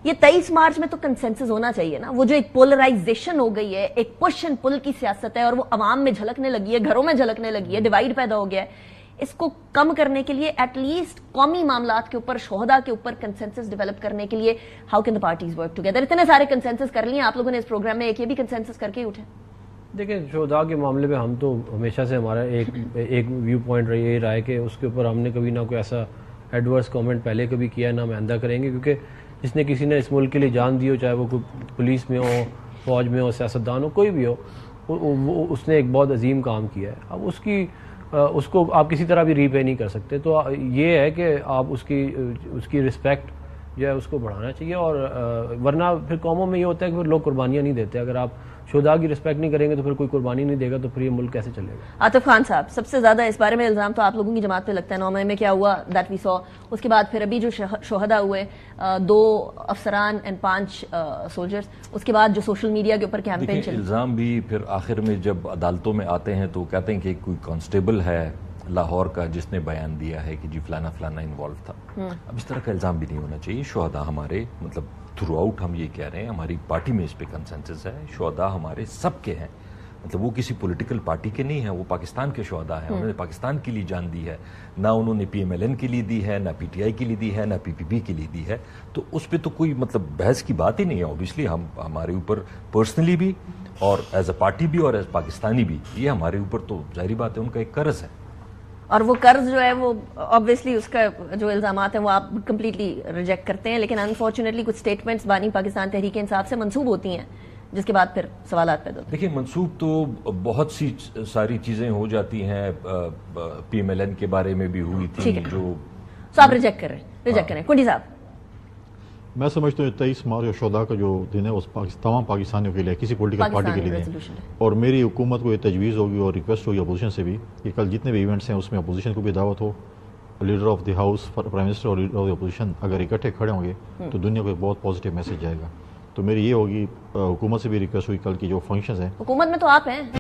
یہ 23 مارچ میں تو کنسنسس ہونا چاہیے نا. وہ جو ایک پولرائزیشن ہو گئی ہے، ایک پش اینڈ پل کی سیاست ہے، اور وہ عوام میں جھلکنے لگی ہے، گھروں میں جھلکنے لگی ہے، ڈیوائیڈ پیدا ہو گیا ہے. اس کو کم کرنے کے لیے ایٹ لیسٹ قومی معاملات کے اوپر، شہداء کے اوپر کنسنسس ڈیولپ کرنے کے لیے how can the parties work together? اتنے سارے کنسنسس کر لیے آپ لوگوں نے اس پروگرام میں، ایک یہ بھی کنسنسس کر کے ہی اٹھے. دیکھیں شہداء کے معاملے میں ہم تو ہمیشہ سے ہمارا ایک ویو پوائنٹ رہی ہے کہ اس کے اوپر ہم نے کبھی نہ کوئی ایسا ایڈورس کامنٹ پہلے کبھی کیا ہے، نہ ہم آئندہ کریں گے. کیونکہ جس نے کسی نے اس ملک کے لیے جان دی ہو، چاہے وہ کوئی پولیس میں ہو، فوج میں ہو، سیاستدان ہو، کوئی بھی ہو، اس نے ایک بہت عظیم کام کیا ہے. اب اس کو آپ کسی طرح بھی ری پے نہیں کر سکتے. تو یہ ہے کہ آپ اس کی رسپیکٹ جو ہے اس کو بڑھانا چاہیے. اور ورنہ پھر قوموں میں یہ ہوتا ہے کہ پھر لوگ قربانیاں نہیں دیتے. اگر آپ شہداء کی رسپیکٹ نہیں کریں گے تو پھر کوئی قربانی نہیں دے گا، تو پھر یہ ملک کیسے چلے گا؟ عاطف خان صاحب، سب سے زیادہ اس بارے میں الزام تو آپ لوگوں کی جماعت پہ لگتا ہے. 9 مئی میں کیا ہوا دیٹ وی سو. اس کے بعد پھر ابھی جو شہداء ہوئے 2 افسران اینڈ 5 سولجرز، اس کے بعد جو سوشل میڈیا کے اوپر کیمپین چل. الزام بھی پھر آخر میں جب عدالتوں میں آتے ہیں تو کہتے ہیں کہ کوئی کانسٹیبل ہے لاہور کا جس نے بیان دیا ہے کہ جی فلانا فلانا انوالو تھا. اب اس طرح کا الزام بھی نہیں ہونا چاہیے. شہداء ہمارے مطلب تھرو آؤٹ ہم یہ کہہ رہے ہیں، ہماری پارٹی میں اس پہ کنسنسس ہے. شہداء ہمارے سب کے ہیں، مطلب وہ کسی پولیٹیکل پارٹی کے نہیں ہیں، وہ پاکستان کے شہداء ہیں. انہوں نے پاکستان کے لیے جان دی ہے، نہ انہوں نے پی ایم ایل این کے لیے دی ہے، نہ پی ٹی آئی کے لیے دی ہے، نہ پی پی پی کے لیے دی ہے. تو اس پہ تو کوئی مطلب بحث کی بات ہی نہیں ہے. اوبیسلی ہمارے اوپر پرسنلی بھی اور ایز اے پارٹی بھی اور ایز پاکستانی بھی یہ ہمارے اوپر تو ظاہری بات ہے ان کا ایک قرض ہے. اور وہ قرض جو ہے وہ آبویسلی اس کا جو الزامات ہیں وہ آپ کمپلیٹلی ریجیکٹ کرتے ہیں، لیکن انفارچونیٹلی کچھ سٹیٹمنٹس بانی پاکستان تحریک انصاف سے منسوب ہوتی ہیں، جس کے بعد پھر سوالات پیدا ہوتے ہیں. دیکھیں منسوب تو بہت سی ساری چیزیں ہو جاتی ہیں. پی ایم ایل این کے بارے میں بھی ہوئی تھی جو آپ ریجیکٹ کر رہے ہیں. کنڈی صاحب، میں سمجھتا ہوں 23 مارچ اور شہداء کا جو دن ہے وہ تمام پاکستانیوں کے لیے، کسی پولیٹیکل پارٹی کے لیے نہیں. اور میری حکومت کو یہ تجویز ہوگی اور ریکویسٹ ہوگی اپوزیشن سے بھی کہ کل جتنے بھی ایونٹس ہیں اس میں اپوزیشن کو بھی دعوت ہو. Leader of the house, prime minister اور لیڈر آف دی اپوزیشن اگر اکٹھے کھڑے ہوں گے تو دنیا کو ایک بہت پازیٹیو میسج جائے گا. تو میری یہ ہوگی، حکومت سے بھی ریکویسٹ ہوگی کل کی جو فنکشنز ہیں. حکومت میں تو آپ ہیں.